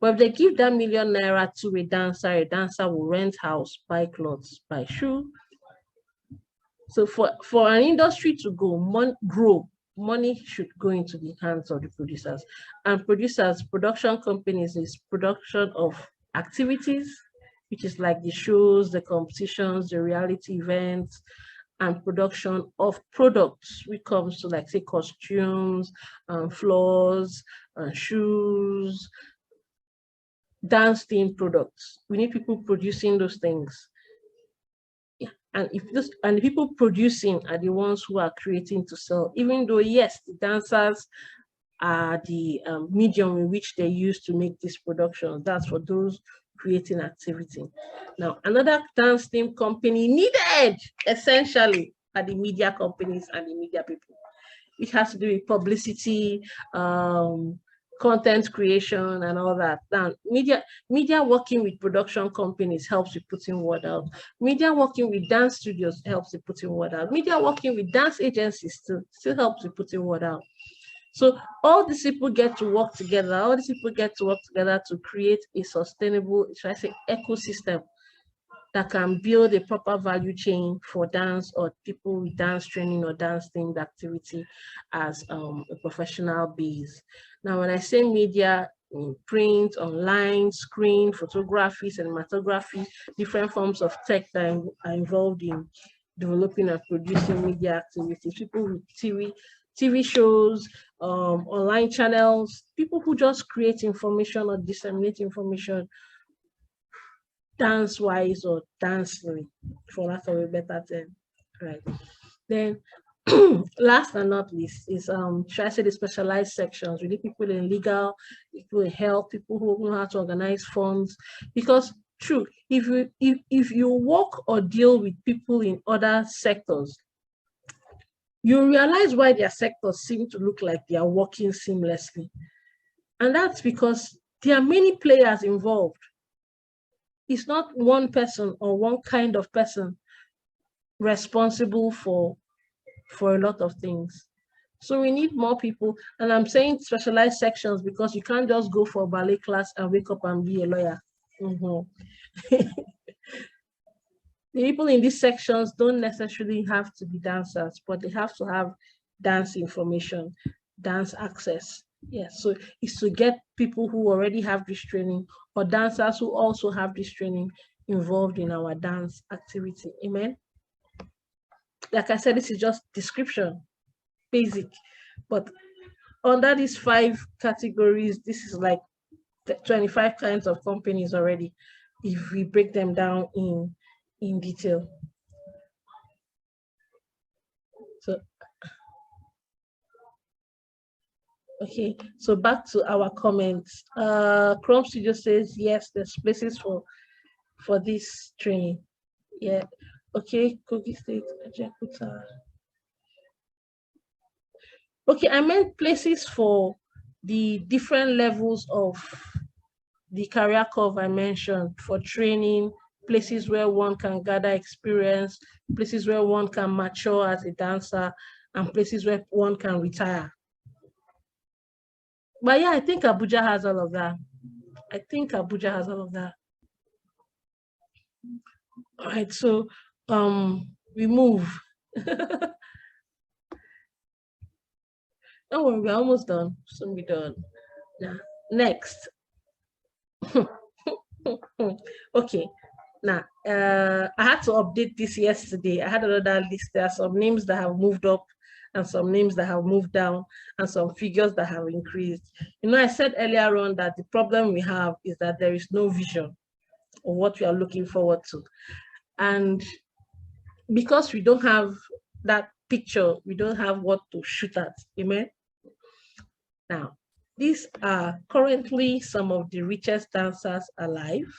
But if they give that ₦1 million to a dancer will rent house, buy clothes, buy shoe. So for an industry to grow, money should go into the hands of the producers. And producers, production companies is production of activities, which is like the shows, the competitions, the reality events, and production of products, which comes to like say costumes, floors, shoes, dance themed products. We need people producing those things. Yeah. And the people producing are the ones who are creating to sell, even though yes, the dancers are the medium in which they use to make these productions. That's for those creating activity. Now, another dance team company needed essentially are the media companies and the media people, which has to do with publicity, content creation and all that. Now, media working with production companies helps with putting word out. Media working with dance studios helps with putting word out. Media working with dance agencies still helps with putting word out. So all these people get to work together. All these people get to work together to create a sustainable, should I say, ecosystem that can build a proper value chain for dance or people with dance training or dance themed activity as a professional base. Now, when I say media, print, online, screen, photography, cinematography, different forms of tech that are involved in developing and producing media activities, people with TV shows, online channels, people who just create information or disseminate information dance-wise or dancing, for lack of a better term, right? Then, last and not least is should I say the specialized sections? We need people in legal, people in health, people who know how to organize funds. Because true, if you work or deal with people in other sectors, you realize why their sectors seem to look like they are working seamlessly, and that's because there are many players involved. It's not one person or one kind of person responsible for a lot of things. So we need more people. And I'm saying specialized sections because you can't just go for a ballet class and wake up and be a lawyer. The people in these sections don't necessarily have to be dancers, but they have to have dance information, dance access. Yes, so it's to get people who already have this training or dancers who also have this training involved in our dance activity. Amen. Like I said, this is just description, basic, but under these 5 categories, this is like 25 kinds of companies already, if we break them down in detail. So, okay, so back to our comments. Chrome Studio says, yes, there's places for this training. Yeah, okay, Kogi State, Ajakuta. Okay, I meant places for the different levels of the career curve I mentioned for training, places where one can gather experience, places where one can mature as a dancer, and places where one can retire. But yeah, I think Abuja has all of that. I think Abuja has all of that. All right, so we move. Don't worry, we're almost done. Soon be done. Now, next. Okay. Now, I had to update this yesterday. I had another list. There are some names that have moved up and some names that have moved down and some figures that have increased. You know, I said earlier on that the problem we have is that there is no vision of what we are looking forward to. And because we don't have that picture, we don't have what to shoot at. Amen. Now, these are currently some of the richest dancers alive.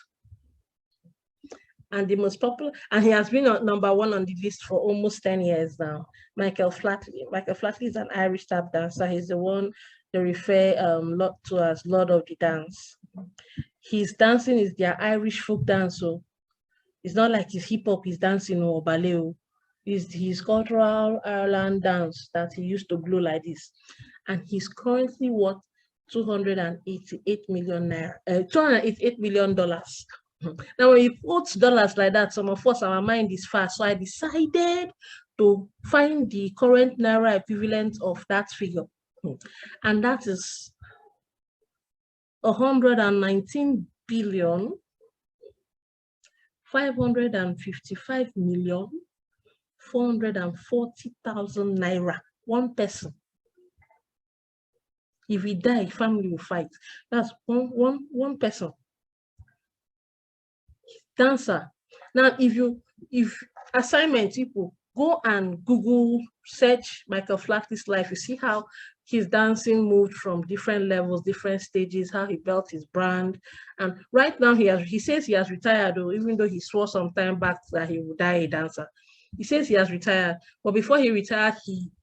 and the most popular, and he has been on #1 on the list for almost 10 years now. Michael Flatley. Michael Flatley is an Irish tap dancer. He's the one they refer to as Lord of the Dance. His dancing is their Irish folk dance, so it's not like his hip hop, he's dancing or ballet. It's his cultural Ireland dance that he used to blow like this. And he's currently worth 288 million naira, $288 million. Now, when you put dollars like that, some of us, our mind is fast. So I decided to find the current naira equivalent of that figure. And that is 119 billion 555,440,000 naira. One person. If he die, family will fight. That's one person. Dancer. Now, if assignment people go and Google search Michael Flatley's life, you see how his dancing moved from different levels, different stages, how he built his brand. And right now he says he has retired, though, even though he swore some time back that he would die a dancer. He says he has retired, but before he retired,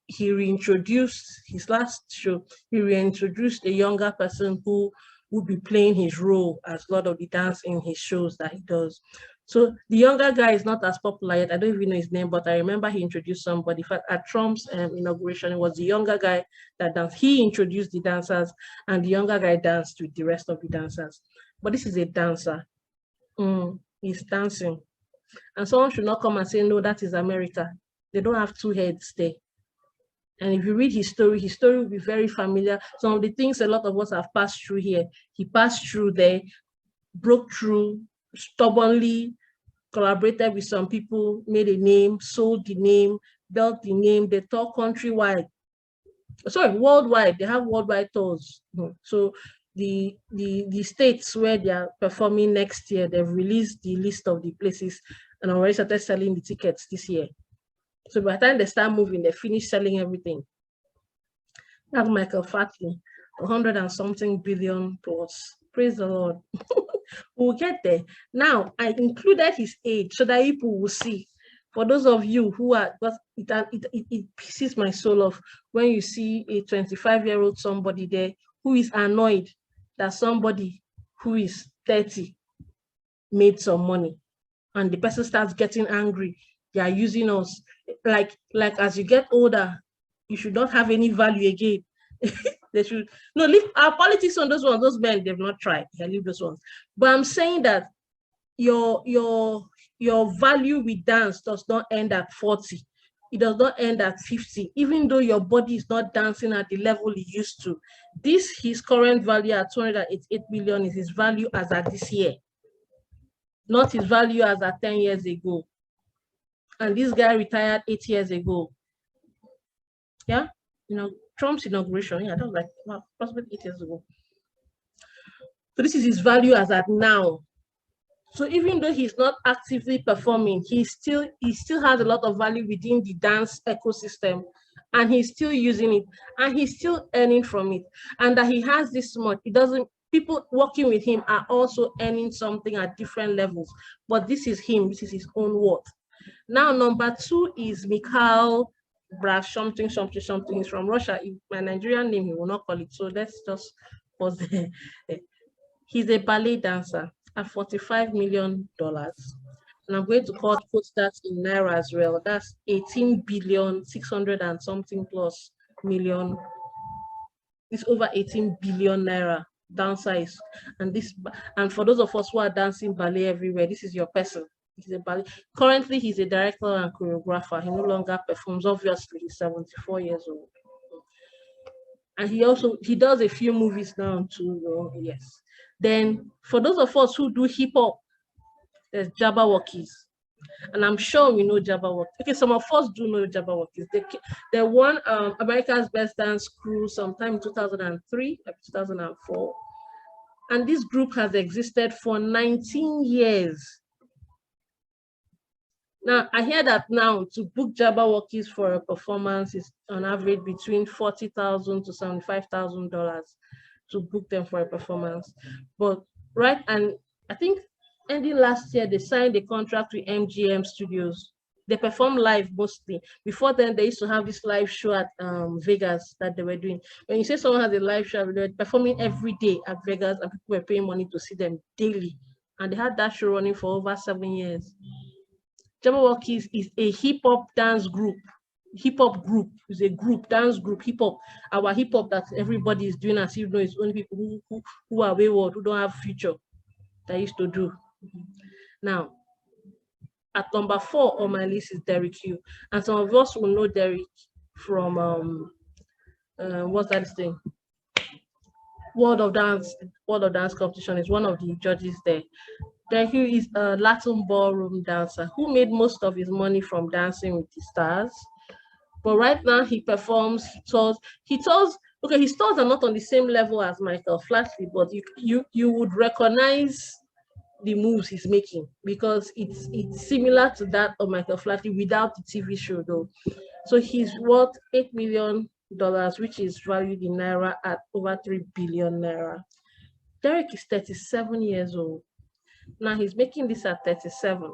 he reintroduced his last show. He reintroduced a younger person who would be playing his role as Lord of the Dance in his shows that he does. So the younger guy is not as popular yet. I don't even know his name, but I remember he introduced somebody. In fact, at Trump's inauguration, it was the younger guy that danced. He introduced the dancers, and the younger guy danced with the rest of the dancers. But this is a dancer. He's dancing. And someone should not come and say, no, that is America. They don't have two heads there. And if you read his story will be very familiar. Some of the things a lot of us have passed through here, he passed through there, broke through, stubbornly collaborated with some people, made a name, sold the name, built the name. They tour countrywide. Sorry, worldwide. They have worldwide tours. So the states where they are performing next year, they've released the list of the places and already started selling the tickets this year. So by the time they start moving, they finish selling everything. That's Michael Flatley, 100 and something billion plus. Praise the Lord. We'll get there. Now, I included his age so that people will see. For those of you who are, because it pisses my soul off when you see a 25-year-old somebody there who is annoyed that somebody who is 30 made some money, and the person starts getting angry. They are using us. Like as you get older, you should not have any value again. They should leave our politics on those ones. Those men, they've not tried. Yeah, leave those ones. But I'm saying that your value with dance does not end at 40. It does not end at 50, even though your body is not dancing at the level it used to. His current value at 288 million is his value as at this year, not his value as at 10 years ago. And this guy retired 8 years ago. Yeah, Trump's inauguration. Yeah, that was like approximately 8 years ago. So this is his value as at now. So even though he's not actively performing, he still has a lot of value within the dance ecosystem, and he's still using it, and he's still earning from it. And that he has this much, people working with him are also earning something at different levels. But this is him, this is his own worth. Now, number 2 is Mikhail Brash something. He's from Russia. My Nigerian name, he will not call it. So let's just pause there. He's a ballet dancer at $45 million. And I'm going to put that in naira as well. That's 18 billion 600 and something plus million. It's over 18 billion naira. Dancer is, and for those of us who are dancing ballet everywhere, this is your person. He's a ballet. Currently, he's a director and choreographer. He no longer performs. Obviously, he's 74 years old. And he does a few movies now too. Yes. Then for those of us who do hip hop, there's Jabberwockies. And I'm sure we know Jabberwockies. Okay, some of us do know Jabberwockies. They won America's Best Dance Crew sometime in 2003, 2004. And this group has existed for 19 years. Now, I hear that now to book Jabberwockies for a performance is on average between $40,000 to $75,000 to book them for a performance. But, right, and I think Ending last year, they signed a contract with MGM Studios. They perform live mostly. Before then, they used to have this live show at Vegas that they were doing. When you say someone has a live show, they were performing every day at Vegas, and people were paying money to see them daily. And they had that show running for over 7 years. Jabberwocky is a hip hop dance group. Hip hop group is a group, dance group, hip hop. Our hip hop that everybody is doing as if it's only people who are wayward, who don't have future, that used to do. Now, at number 4 on my list is Derek Hugh. And some of us will know Derek from what's that thing? World of Dance competition is one of the judges there. Derek Hugh is a Latin ballroom dancer who made most of his money from Dancing with the Stars. But right now he performs, he tours, okay, his tours are not on the same level as Michael Flatley, but you would recognize the moves he's making because it's similar to that of Michael Flatley without the TV show though. So he's worth $8 million, which is valued in naira at over 3 billion naira. Derek is 37 years old. Now he's making this at 37.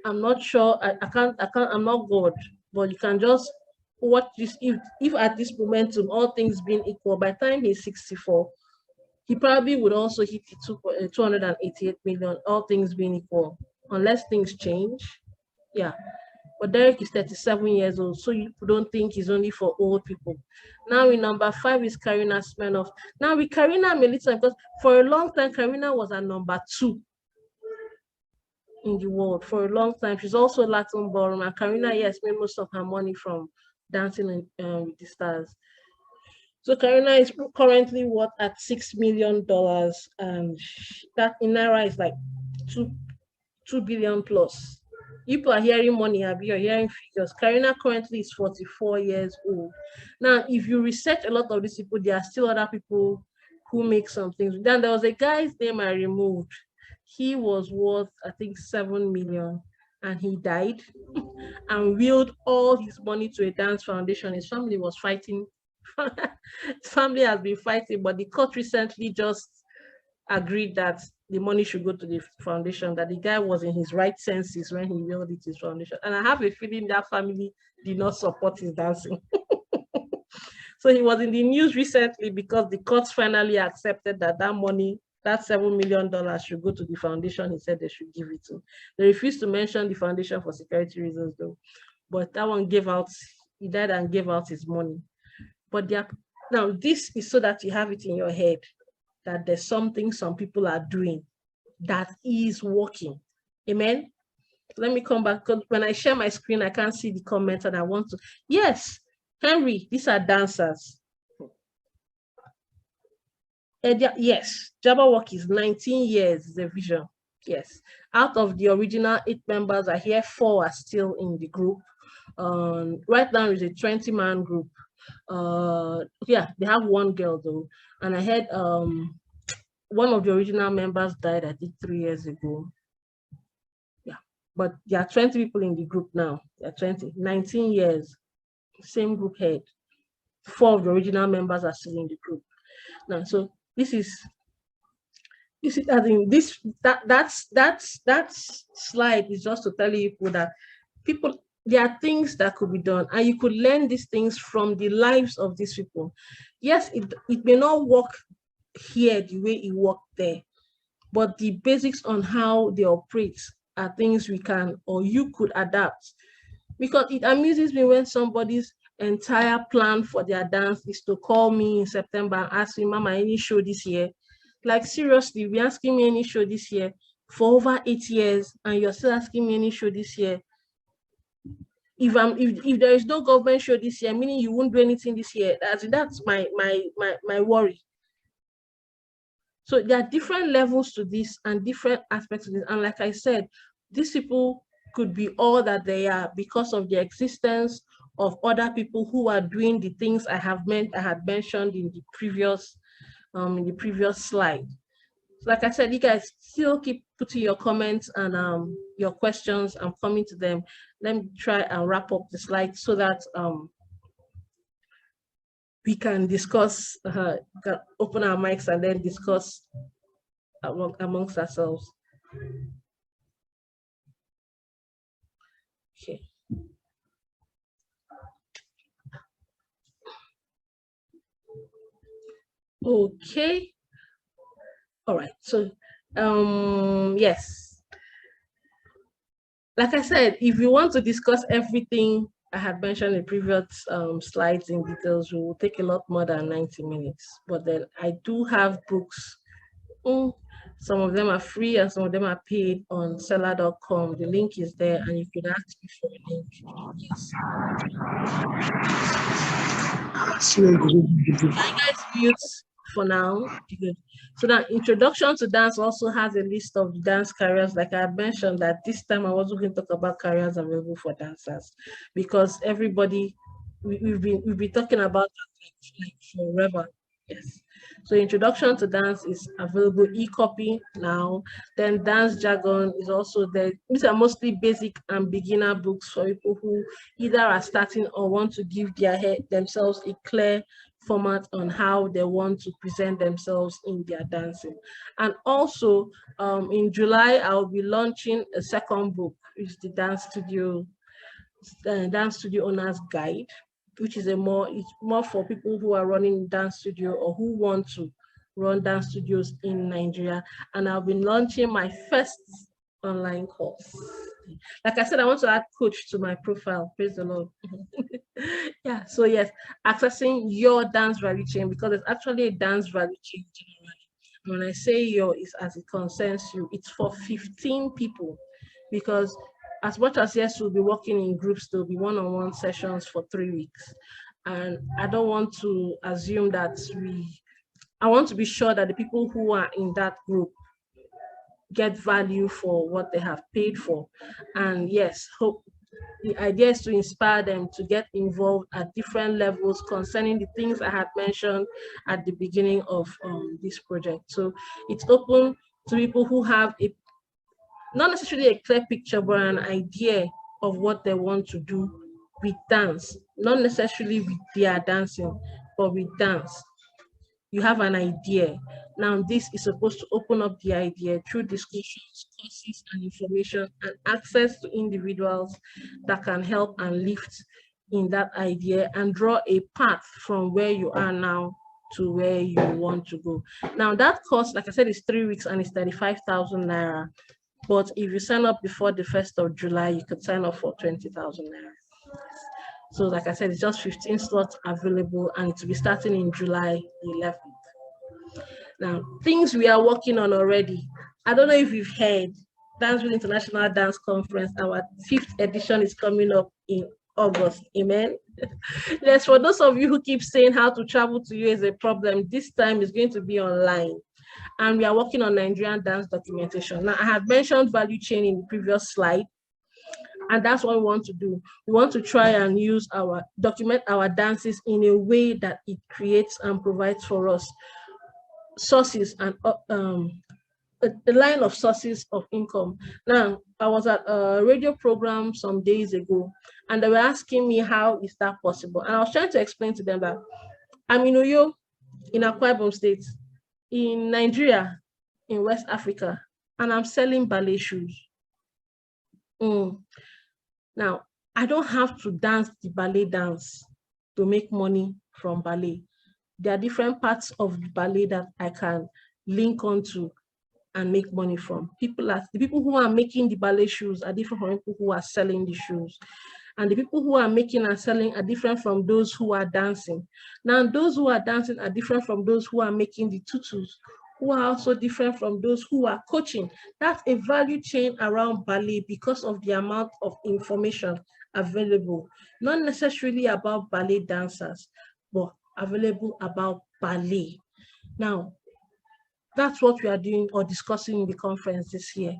I'm not sure. I'm not God, but you can just watch this. If at this momentum, all things being equal, by the time he's 64, he probably would also hit the 288 million, all things being equal, unless things change. Yeah. But Derek is 37 years old, so you don't think he's only for old people. Now in number 5 is Karina Smirnoff. Now with Karina Melita, because for a long time, Karina was at number 2 in the world for a long time. She's also Latin ballroom, and Karina, yes, made most of her money from Dancing with the Stars. So Karina is currently worth at $6 million, and that in naira is like 2 billion plus. People are hearing money, you're hearing figures. Karina currently is 44 years old. Now, if you research a lot of these people, there are still other people who make some things. Then there was a guy's name I removed. He was worth, I think, 7 million, and he died and willed all his money to a dance foundation. His family was fighting. His family has been fighting, but the court recently just agreed that the money should go to the foundation, that the guy was in his right senses when he willed it to his foundation. And I have a feeling that family did not support his dancing. So he was in the news recently because the courts finally accepted that that money, that $7 million should go to the foundation he said they should give it to. They refused to mention the foundation for security reasons though. But that one gave out, he died and gave out his money. But now this is so that you have it in your head that there's something some people are doing that is working. Amen. Let me come back, because when I share my screen, I can't see the comments and I want to. Yes, Henry, these are dancers. Yes, Jabberwock is 19 years, is a vision. Yes. Out of the original 8 members are here, 4 are still in the group. Right now is a 20-man group. Yeah, they have 1 girl though. And I heard one of the original members died, I think 3 years ago. Yeah, but there are 20 people in the group now. There are 20, 19 years, same group head. 4 of the original members are still in the group now. So this is I think that slide is just to tell you that people, there are things that could be done, and you could learn these things from the lives of these people. Yes, it may not work here the way it worked there, but the basics on how they operate are things we can or you could adapt. Because it amuses me when somebody's entire plan for their dance is to call me in September and ask me, Mama, any show this year? Like seriously, be asking me any show this year for over 8 years, and you're still asking me any show this year. If there is no government show this year, meaning you won't do anything this year, that's my worry. So there are different levels to this and different aspects of this. And like I said, these people could be all that they are because of the existence of other people who are doing the things I had mentioned in the previous slide. So like I said, you guys still keep putting your comments and your questions. I'm coming to them. Let me try and wrap up the slide so that we can discuss, can open our mics and then discuss amongst ourselves. Okay. Okay. All right. So, yes, like I said, if you want to discuss everything I had mentioned in previous slides in details, we will take a lot more than 90 minutes. But then I do have books. Mm, some of them are free and some of them are paid on seller.com. The link is there and you could ask me for a link. Yes. Can you guys mute for now? Good. So that introduction to dance also has a list of dance careers. Like I mentioned that this time I wasn't going to talk about careers available for dancers because everybody we've been talking about that like forever. Yes. So introduction to dance is available e-copy now. Then dance jargon is also there. These are mostly basic and beginner books for people who either are starting or want to give themselves a clear format on how they want to present themselves in their dancing. And also in July, I'll be launching a second book, which is the Dance Studio Owner's Guide, which is it's more for people who are running dance studio or who want to run dance studios in Nigeria. And I'll be launching my first online course. Like I said, I want to add coach to my profile. Praise the Lord. Yeah, so yes, accessing your dance value chain because there's actually a dance value chain generally. When I say your is as it concerns you, it's for 15 people because as much as yes, we'll be working in groups, there'll be one-on-one sessions for 3 weeks. And I don't want to assume that I want to be sure that the people who are in that group get value for what they have paid for. And yes, hope the idea is to inspire them to get involved at different levels concerning the things I had mentioned at the beginning of this project. So it's open to people who have not necessarily a clear picture, but an idea of what they want to do with dance, not necessarily with their dancing, but with dance. You have an idea. Now, this is supposed to open up the idea through discussions, courses, and information, and access to individuals that can help and lift in that idea and draw a path from where you are now to where you want to go. Now, that course, like I said, is 3 weeks and it's 35,000 naira. But if you sign up before the 1st of July, you could sign up for 20,000 naira. So like I said, it's just 15 slots available and it will be starting in July 11th. Now, things we are working on already. I don't know if you've heard, Danceville International Dance Conference, our 5th edition is coming up in August. Amen. Yes, for those of you who keep saying how to travel to you is a problem, this time is going to be online. And we are working on Nigerian dance documentation. Now, I had mentioned value chain in the previous slide, and that's what we want to do. We want to try and document our dances in a way that it creates and provides for us sources and a line of sources of income. Now, I was at a radio program some days ago, and they were asking me how is that possible? And I was trying to explain to them that I'm in Oyo, in Akwa Ibom State, in Nigeria, in West Africa, and I'm selling ballet shoes. Now, I don't have to dance the ballet dance to make money from ballet. There are different parts of the ballet that I can link onto and make money from. The people who are making the ballet shoes are different from people who are selling the shoes. And the people who are making and selling are different from those who are dancing. Now, those who are dancing are different from those who are making the tutus, who are also different from those who are coaching. That's a value chain around ballet because of the amount of information available, not necessarily about ballet dancers, but available about ballet. Now, that's what we are doing or discussing in the conference this year,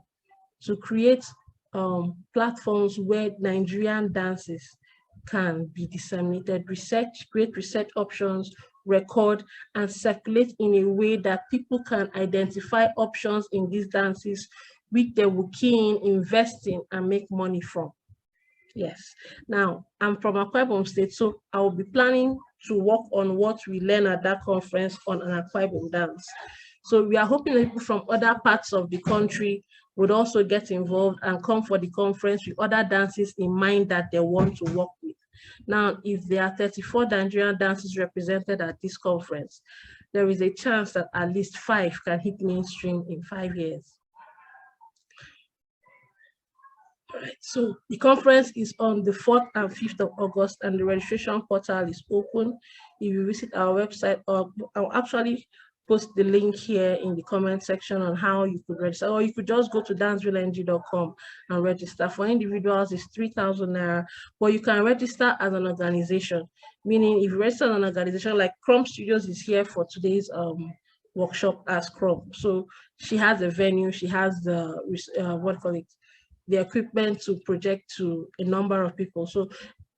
to create platforms where Nigerian dances can be disseminated, create research options, record, and circulate in a way that people can identify options in these dances which they will key in, invest in, and make money from. Yes. Now, I'm from Akwa Ibom State, so I will be planning to work on what we learn at that conference on an Akwa Ibom dance. So we are hoping that people from other parts of the country would also get involved and come for the conference with other dances in mind that they want to work with. Now, if there are 34 Nigerian dances represented at this conference, there is a chance that at least 5 can hit mainstream in 5 years. All right, so the conference is on the 4th and 5th of August, and the registration portal is open. If you visit our website, or I'll actually post the link here in the comment section on how you could register, or you could just go to dancevilleng.com and register. For individuals, it's 3,000 naira, but you can register as an organization, meaning if you register as an organization, like Chrome Studios is here for today's workshop as Chrome. So she has a venue, she has the, what do you call it, the equipment to project to a number of people. So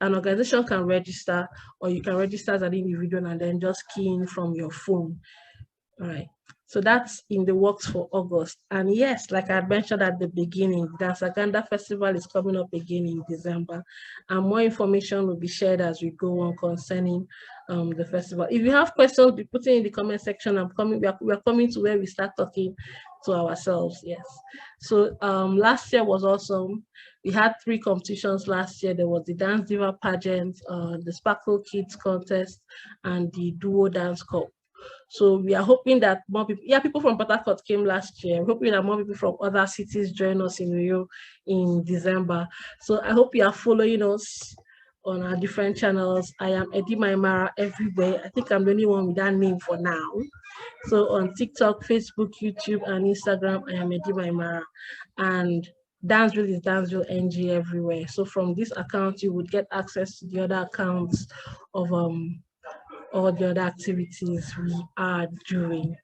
an organization can register, or you can register as an individual and then just key in from your phone. All right. So that's in the works for August. And yes, like I mentioned at the beginning, the Dansaganda Festival is coming up again in December. And more information will be shared as we go on concerning the festival. If you have questions, be putting in the comment section. We're coming to where we start talking to ourselves. Yes. So last year was awesome. We had 3 competitions last year. There was the Dance Diva pageant, the Sparkle Kids contest, and the Duo Dance Cup. So we are hoping that more people, people from Port Harcourt came last year. We're hoping that more people from other cities join us in Rio in December. So I hope you are following us on our different channels. I am Eddie Maimara everywhere. I think I'm the only one with that name for now. So on TikTok, Facebook, YouTube, and Instagram, I am Eddie Maimara. And Danceville is Danceville NG everywhere. So from this account, you would get access to the other accounts of all the other activities we are doing.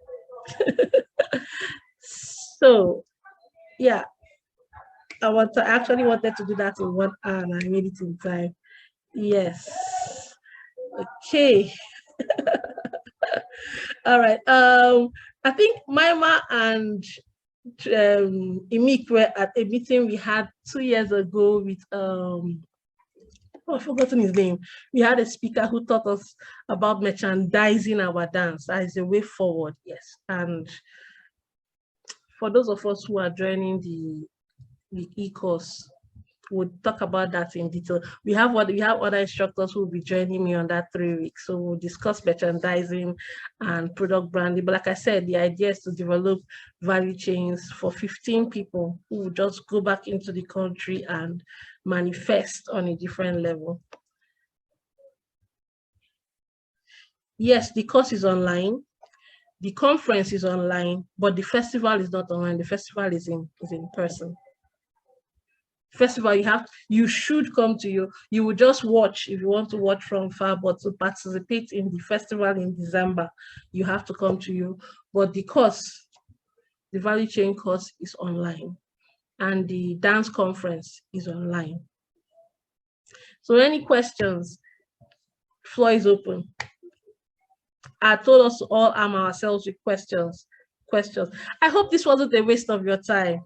So yeah, actually wanted to do that in 1 hour and I made it in time. Yes. Okay. All right. I think Maima and Imik were at a meeting we had 2 years ago with I've forgotten his name. We had a speaker who taught us about merchandising our dance as a way forward. Yes. And for those of us who are joining the e-course, we'll talk about that in detail. We have other instructors who will be joining me on that 3 weeks. So we'll discuss merchandising and product branding. But like I said, the idea is to develop value chains for 15 people who will just go back into the country and manifest on a different level. Yes, the course is online. The conference is online, but the festival is not online. The festival is in person. Festival, you should come to you will just watch if you want to watch from far, but to participate in the festival in December, you have to come to you. But the course, the value chain course, is online, and the dance conference is online. So any questions? Floor is open. I told us to all arm ourselves with questions. I hope this wasn't a waste of your time.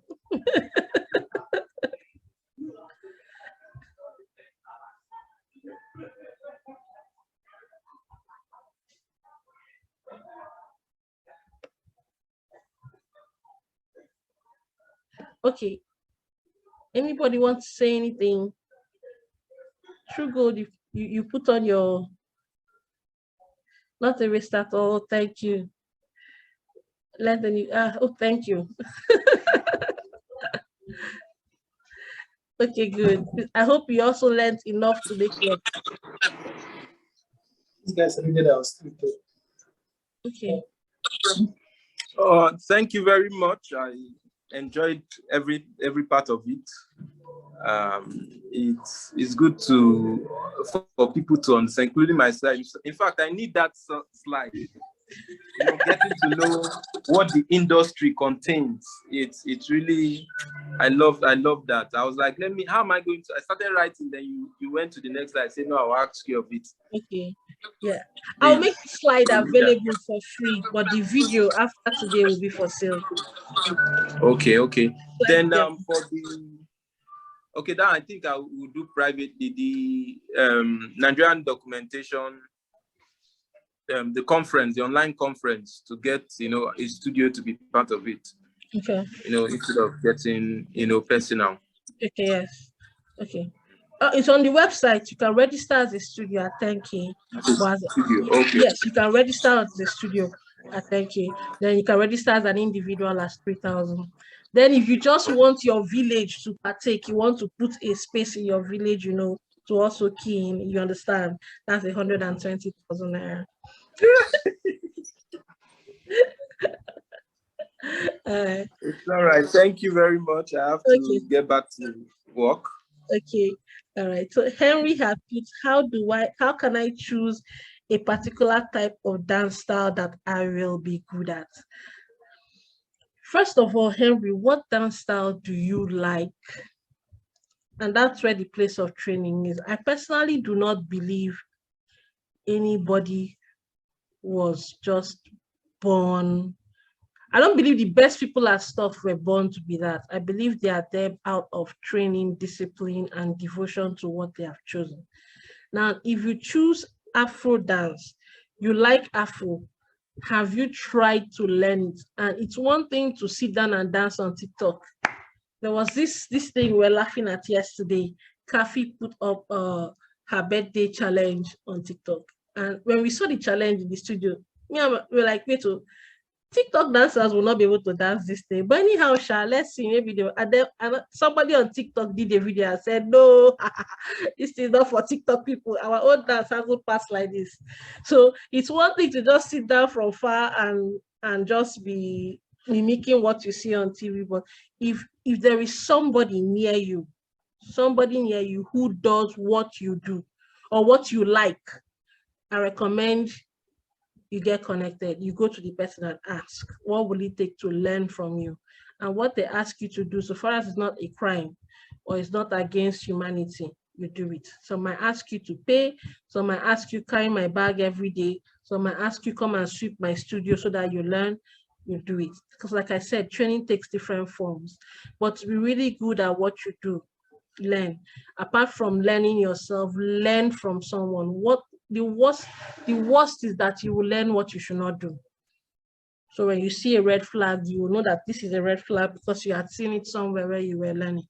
Okay. Anybody want to say anything? True Gold, you put on your, not a waste at all. Thank you. Thank you. Okay, good. I hope you also learned enough to make it.
These guys needed us.
Okay.
Thank you very much. I enjoyed every part of it. It's good for people to understand, including myself. In fact, I need that slide. Getting to know what the industry contains. It's really, I love that. I was like, how am I going to? I started writing, then you went to the next slide. I said, no, I'll ask you of it.
Okay. Yeah, I'll make the slide available for free, but the video after today will be for sale.
Okay. Then for the that I think I will do privately the Nigerian documentation the conference, the online conference, to get, you know, a studio to be part of it.
Okay.
You know, instead of getting, you know, personal.
Okay, yes. Okay. It's on the website. You can register as a studio at 10K. But
Studio. Okay.
yes, you can register as a studio at 10K. Then you can register as an individual as 3,000. Then if you just want your village to partake, you want to put a space in your village, you know, to also key in, you understand, that's 120,000 naira.
It's all right. Thank you very much. I have
Okay.
to get back to work.
Okay, all right. So Henry has put, how can I choose a particular type of dance style that I will be good at? First of all, Henry, what dance style do you like? And that's where the place of training is. I personally do not believe anybody was just born. I don't believe the best people at stuff were born to be that. I believe they are there out of training, discipline, and devotion to what they have chosen. Now, if you choose Afro dance, you like Afro, have you tried to learn it? And it's one thing to sit down and dance on TikTok. There was this thing we're laughing at yesterday. Kathy put up her birthday challenge on TikTok. And when we saw the challenge in the studio, we were like, wait, oh, TikTok dancers will not be able to dance this thing. But anyhow, let's see, maybe they, and somebody on TikTok did a video and said, no, this is not for TikTok people. Our own dance hasn't passed like this. So it's one thing to just sit down from far and just be mimicking what you see on TV. But if there is somebody near you who does what you do or what you like, I recommend you get connected. You go to the person and ask, what will it take to learn from you? And what they ask you to do, so far as it's not a crime or it's not against humanity, you do it. Some might ask you to pay, some might ask you carry my bag every day, some might ask you come and sweep my studio so that you learn, you do it. Because like I said, training takes different forms. But to be really good at what you do, learn. Apart from learning yourself, learn from someone. What the worst is that you will learn what you should not do. So when you see a red flag, you will know that this is a red flag because you had seen it somewhere where you were learning.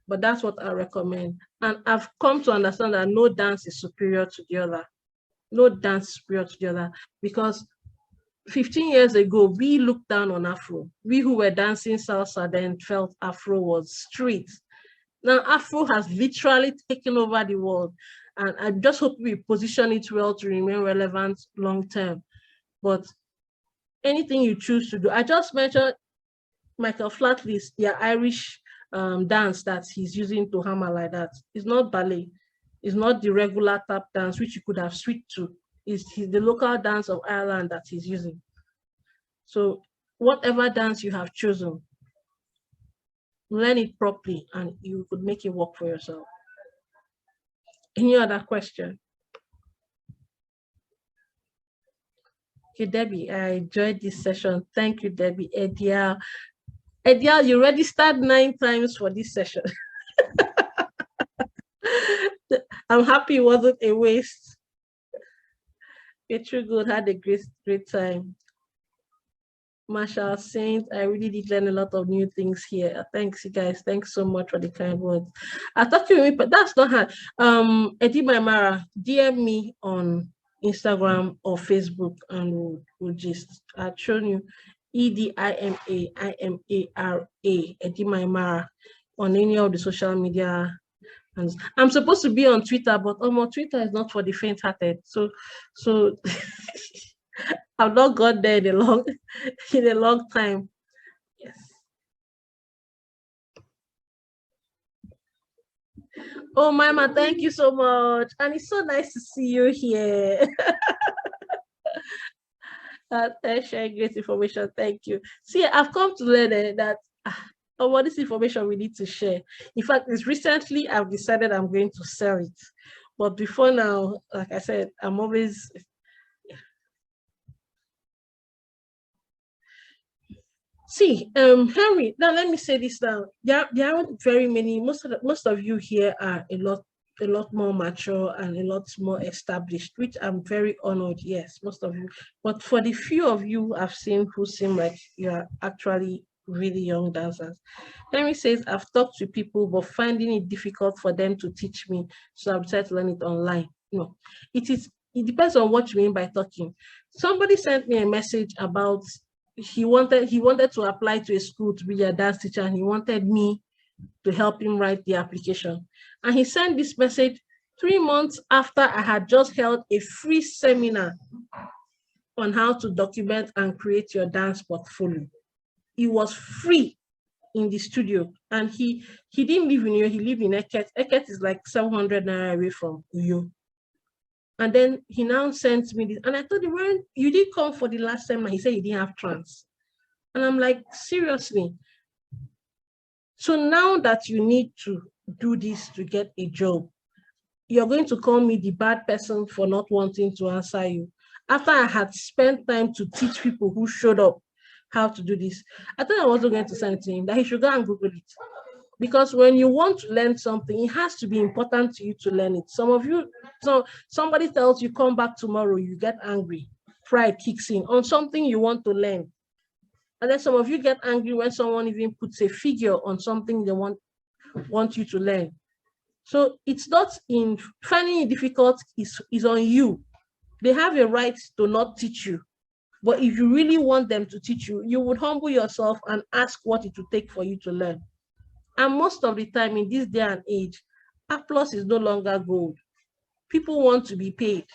But that's what I recommend. And I've come to understand that no dance is superior to the other. No dance is superior to the other. Because 15 years ago, we looked down on Afro. We who were dancing salsa then felt Afro was street. Now, Afro has literally taken over the world. And I just hope we position it well to remain relevant long term. But anything you choose to do, I just mentioned Michael Flatley's, their Irish dance that he's using to hammer like that. It's not ballet. It's not the regular tap dance, which you could have switched to. It's the local dance of Ireland that he's using. So whatever dance you have chosen, learn it properly and you could make it work for yourself. Any other question? Okay, Debbie, I enjoyed this session. Thank you, Debbie. Edial, you registered 9 times for this session. I'm happy it wasn't a waste. Petru Good had a great time. Marshall Saint, I really did learn a lot of new things here. Thanks, you guys. Thanks so much for the kind words. I thought you, but that's not hard. Eddie Maimara, DM me on Instagram or Facebook and we'll just, I've shown you EDIMAIMARA, Eddie Maimara, on any of the social media. And I'm supposed to be on Twitter, but Twitter is not for the faint-hearted. So I've not got there in a long time. Yes. Oh, Mama, thank you so much. And it's so nice to see you here. Sharing great information. Thank you. See, I've come to learn that all this information we need to share. In fact, it's recently I've decided I'm going to sell it. But before now, like I said, I'm always see, Henry, now let me say this now. There aren't very many, most of you here are a lot more mature and a lot more established, which I'm very honored. Yes, most of you. But for the few of you I've seen who seem like you are actually really young dancers, Henry says, I've talked to people, but finding it difficult for them to teach me. So I've decided to learn it online. No, it depends on what you mean by talking. Somebody sent me a message about he wanted to apply to a school to be a dance teacher, and he wanted me to help him write the application. And he sent this message 3 months after I had just held a free seminar on how to document and create your dance portfolio. It was free in the studio, and he didn't live in Uyo, he lived in Eket. Eket is like 700 naira away from Uyo. And then he now sent me this, and I told him, when you did come for the last seminar, he said he didn't have trance. And I'm like, seriously? So now that you need to do this to get a job, you're going to call me the bad person for not wanting to answer you. After I had spent time to teach people who showed up how to do this, I thought I wasn't going to send it to him, that he should go and Google it. Because when you want to learn something, it has to be important to you to learn it. Some of you, so somebody tells you, come back tomorrow, you get angry. Pride kicks in on something you want to learn. And then some of you get angry when someone even puts a figure on something they want you to learn. So it's not in finding it difficult is on you. They have a right to not teach you. But if you really want them to teach you, you would humble yourself and ask what it would take for you to learn. And most of the time in this day and age, applause is no longer gold. People want to be paid.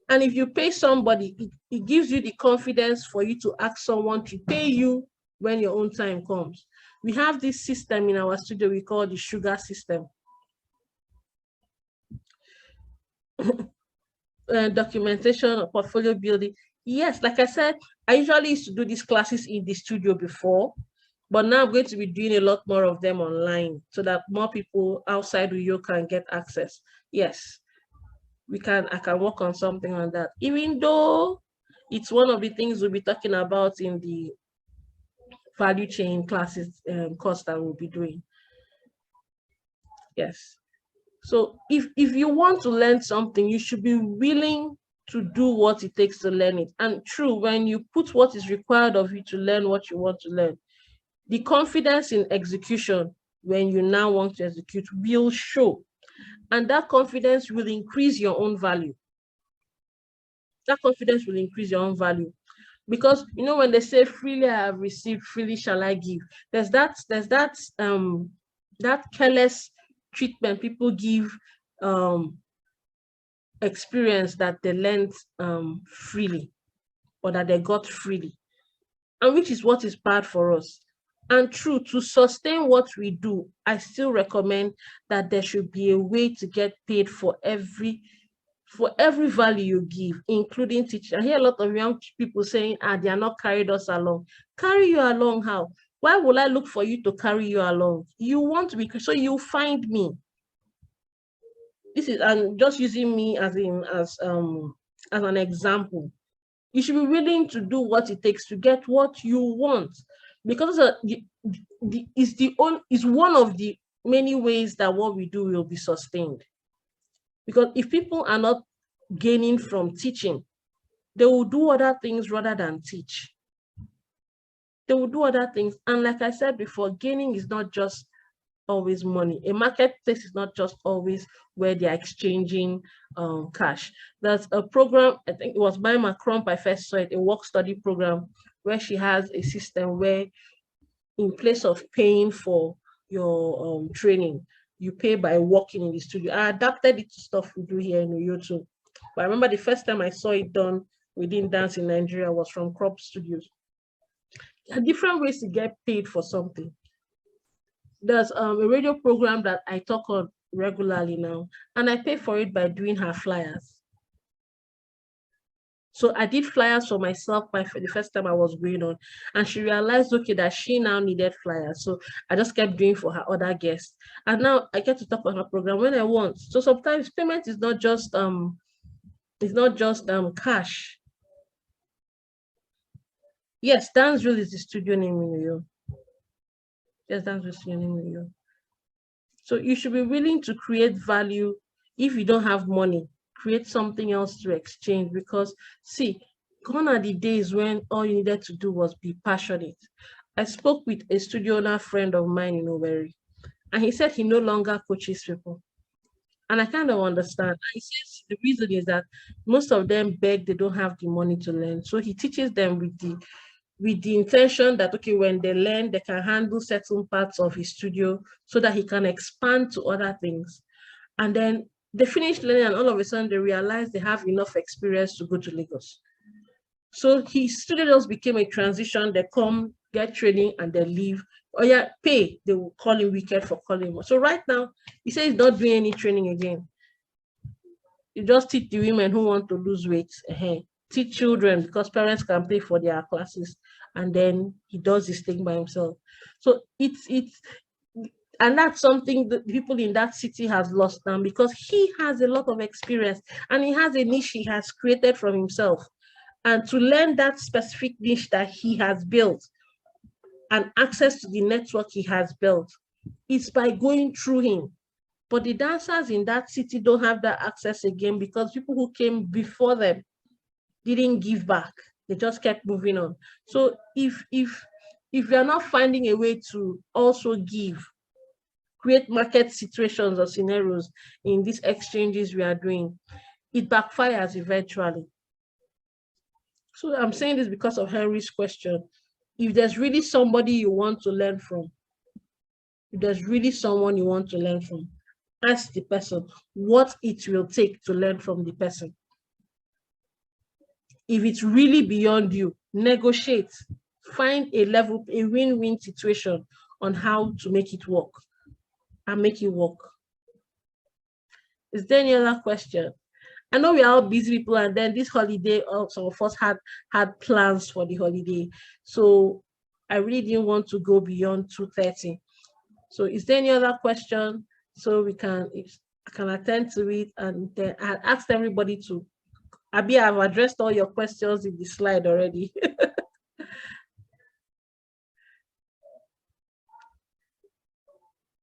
And if you pay somebody, it gives you the confidence for you to ask someone to pay you when your own time comes. We have this system in our studio we call the sugar system. Documentation or portfolio building. Yes, like I said, I usually used to do these classes in the studio before, but now I'm going to be doing a lot more of them online so that more people outside Uyo can get access. Yes, I can work on something on that, even though it's one of the things we'll be talking about in the value chain classes course that we'll be doing. Yes. So if you want to learn something, you should be willing to do what it takes to learn it. And true, when you put what is required of you to learn what you want to learn, the confidence in execution when you now want to execute will show. And that confidence will increase your own value. That confidence will increase your own value. Because when they say freely I have received, freely shall I give, there's that careless treatment people give experience that they learned freely or that they got freely, and which is what is bad for us. And true, to sustain what we do, I still recommend that there should be a way to get paid for every value you give, including teaching. I hear a lot of young people saying, they are not carried us along. Carry you along how? Why would I look for you to carry you along? You want to be, so you find me. This is, I'm just using me as an example. You should be willing to do what it takes to get what you want, because is one of the many ways that what we do will be sustained. Because if people are not gaining from teaching, they will do other things rather than teach. They will do other things. And like I said before, gaining is not just always money. A marketplace is not just always where they're exchanging cash. There's a program, I think it was by Macron, I first saw it, a work study program, where she has a system where in place of paying for your training, you pay by working in the studio. I adapted it to stuff we do here in Uyo too. But I remember the first time I saw it done within dance in Nigeria was from Crop Studios. There are different ways to get paid for something. There's a radio program that I talk on regularly now, and I pay for it by doing her flyers. So I did flyers for myself the first time I was going on, and she realized, okay, that she now needed flyers. So I just kept doing for her other guests. And now I get to talk on her program when I want. So sometimes payment is not just cash. Yes, Dance Drill is the studio name in New York. Yes, Dance Drill is the studio name in New York. So you should be willing to create value. If you don't have money, create something else to exchange, because see, gone are the days when all you needed to do was be passionate. I spoke with a studio owner friend of mine in Owerri, and he said he no longer coaches people. And I kind of understand. He says the reason is that most of them beg, they don't have the money to learn. So he teaches them with the intention that, okay, when they learn, they can handle certain parts of his studio so that he can expand to other things. And then they finish learning, and all of a sudden they realize they have enough experience to go to Lagos. So his students became a transition. They come, get training, and they leave. Oh yeah, pay. They will call him wicked for calling him. So right now, he says he's not doing any training again. You just teach the women who want to lose weight. Teach children because parents can pay for their classes, and then he does his thing by himself. So it's and that's something that people in that city has lost now, because he has a lot of experience and he has a niche he has created from himself. And to learn that specific niche that he has built and access to the network he has built, it's by going through him. But the dancers in that city don't have that access again, because people who came before them didn't give back. They just kept moving on. So if we are not finding a way to also give, create market situations or scenarios in these exchanges we are doing, it backfires eventually. So I'm saying this because of Henry's question. If there's really somebody you want to learn from, if there's really someone you want to learn from, ask the person what it will take to learn from the person. If it's really beyond you, negotiate, find a level, a win-win situation on how to make it work and make it work. Is there any other question? I know we are all busy people, and then this holiday, some of us had plans for the holiday. So I really didn't want to go beyond 2:30. So is there any other question? So we can, if I can attend to it, and then I asked everybody to, Abi, I've addressed all your questions in the slide already.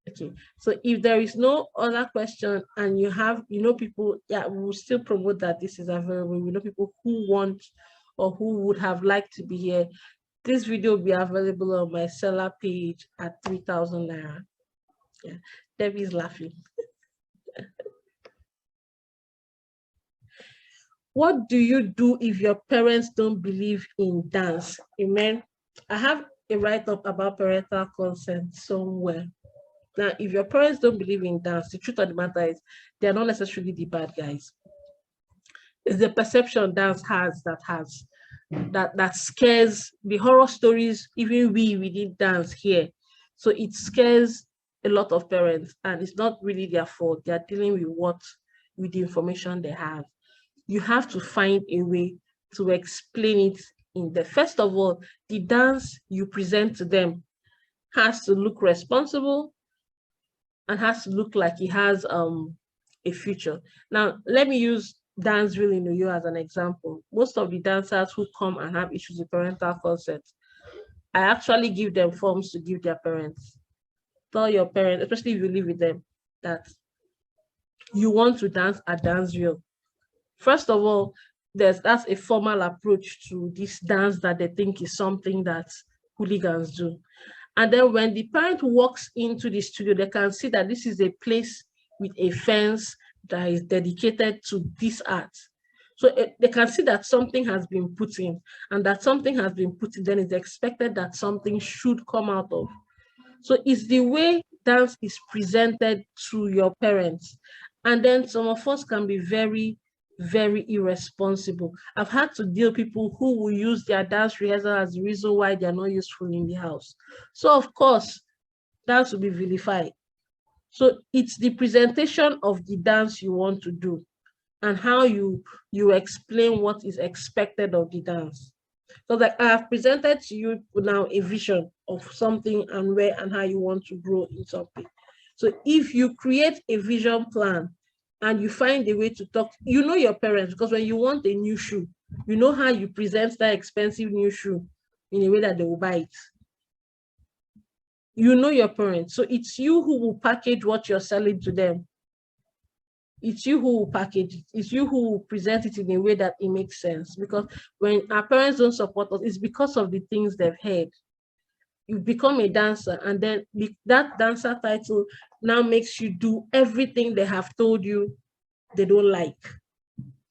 Okay, so if there is no other question and you have, people, yeah, we will still promote that this is available. We know people who want or who would have liked to be here. This video will be available on my seller page at 3,000 naira. Yeah, Debbie is laughing. What do you do if your parents don't believe in dance? Amen. I have a write-up about parental consent somewhere. Now, if your parents don't believe in dance, the truth of the matter is they're not necessarily the bad guys. It's the perception dance has that scares the horror stories. Even we did dance here, so it scares a lot of parents, and it's not really their fault. They're dealing with the information they have. You have to find a way to explain it in the first of all, the dance you present to them has to look responsible and has to look like it has a future. Now, let me use Dance Really Know You as an example. Most of the dancers who come and have issues with parental consent, I actually give them forms to give their parents. Tell your parents, especially if you live with them, that you want to dance at Dance Real. First of all, that's a formal approach to this dance that they think is something that hooligans do. And then when the parent walks into the studio, they can see that this is a place with a fence that is dedicated to this art. So they can see that something has been put in, and that something has been put in, then it's expected that something should come out of. So it's the way dance is presented to your parents. And then some of us can be very, very irresponsible. I've had to deal with people who will use their dance rehearsal as the reason why they're not useful in the house. So of course, dance will be vilified. So it's the presentation of the dance you want to do and how you explain what is expected of the dance. So like I have presented to you now a vision of something and where and how you want to grow in something. So if you create a vision plan and you find a way to talk, you know your parents, because when you want a new shoe, you know how you present that expensive new shoe in a way that they will buy it. You know your parents. So it's you who will package what you're selling to them. It's you who will package it. It's you who will present it in a way that it makes sense. Because when our parents don't support us, it's because of the things they've heard. You become a dancer, and then that dancer title now makes you do everything they have told you they don't like.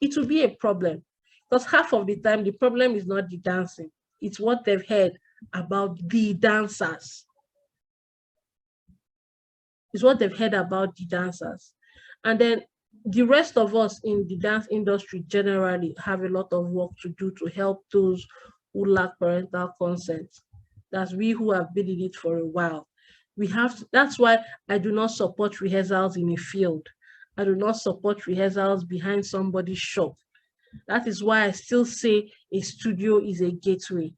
It will be a problem, because half of the time the problem is not the dancing, it's what they've heard about the dancers. It's what they've heard about the dancers. And then the rest of us in the dance industry generally have a lot of work to do to help those who lack parental consent. That's we who have been in it for a while. We have to, that's why I do not support rehearsals in a field. I do not support rehearsals behind somebody's shop. That is why I still say a studio is a gateway.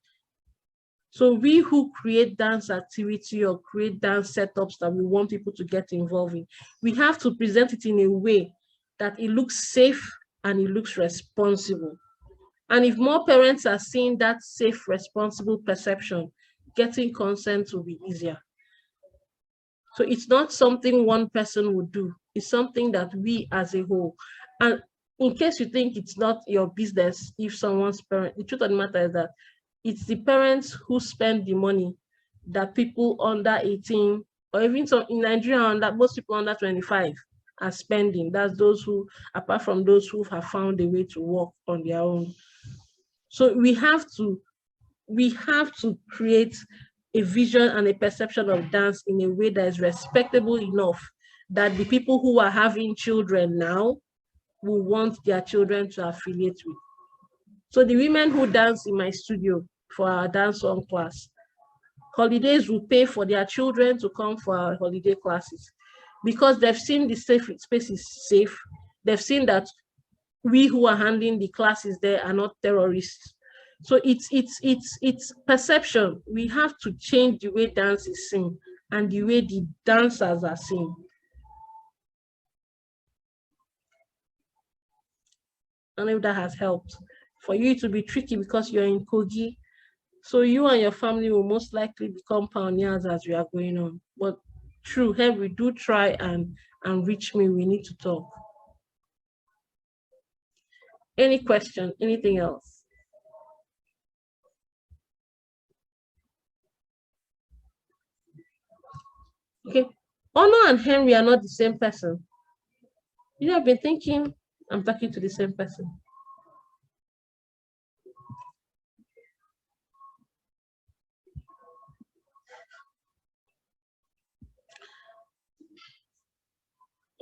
So we who create dance activity or create dance setups that we want people to get involved in, we have to present it in a way that it looks safe and it looks responsible. And if more parents are seeing that safe, responsible perception, getting consent will be easier. So it's not something one person would do. It's something that we as a whole. And in case you think it's not your business, if someone's parent, the truth of the matter is that it's the parents who spend the money that people under 18, or even some in Nigeria, that most people under 25 are spending. That's those who, apart from those who have found a way to work on their own. So we have to create a vision and a perception of dance in a way that is respectable enough that the people who are having children now will want their children to affiliate with. So the women who dance in my studio for our dance on class, holidays will pay for their children to come for our holiday classes, because they've seen the safe space is safe. They've seen that we who are handling the classes there are not terrorists. So it's perception. We have to change the way dance is seen and the way the dancers are seen. And if that has helped. For you to be tricky because you're in Kogi, so you and your family will most likely become pioneers as we are going on. But true, Henry, do try and reach me. We need to talk. Any question? Anything else? Okay. Honor and Henry are not the same person. You know, I've been thinking I'm talking to the same person.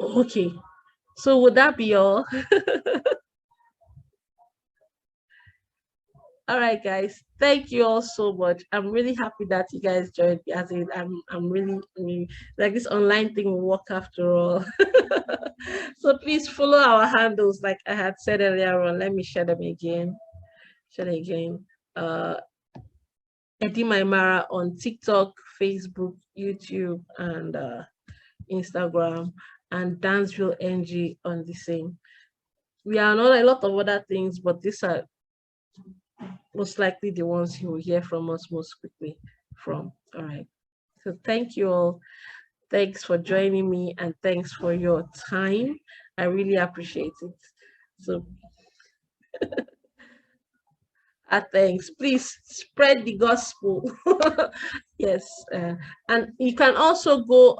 Okay. So would that be all? All right, guys. Thank you all so much. I'm really happy that you guys joined me. As in, I'm really, I mean, like this online thing will work after all. So please follow our handles, like I had said earlier on. Let me share them again. Share them again. Eddie Maimara on TikTok, Facebook, YouTube, and Instagram, and Danceville NG on the same. We are not a lot of other things, but these are most likely the ones you will hear from us most quickly from. All right. So thank you all. Thanks for joining me, and thanks for your time. I really appreciate it. So thanks. Please spread the gospel. Yes. And you can also go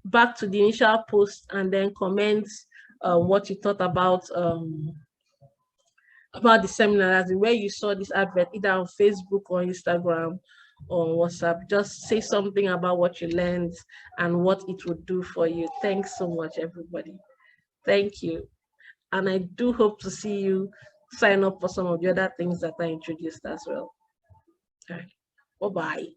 back to the initial post and then comment what you thought about the seminar, as in where you saw this advert, either on Facebook or Instagram or WhatsApp. Just say something about what you learned and what it would do for you. Thanks so much, everybody. Thank you. And I do hope to see you sign up for some of the other things that I introduced as well. All right. Bye-bye.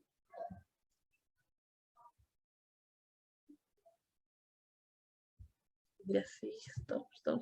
Yes, stop.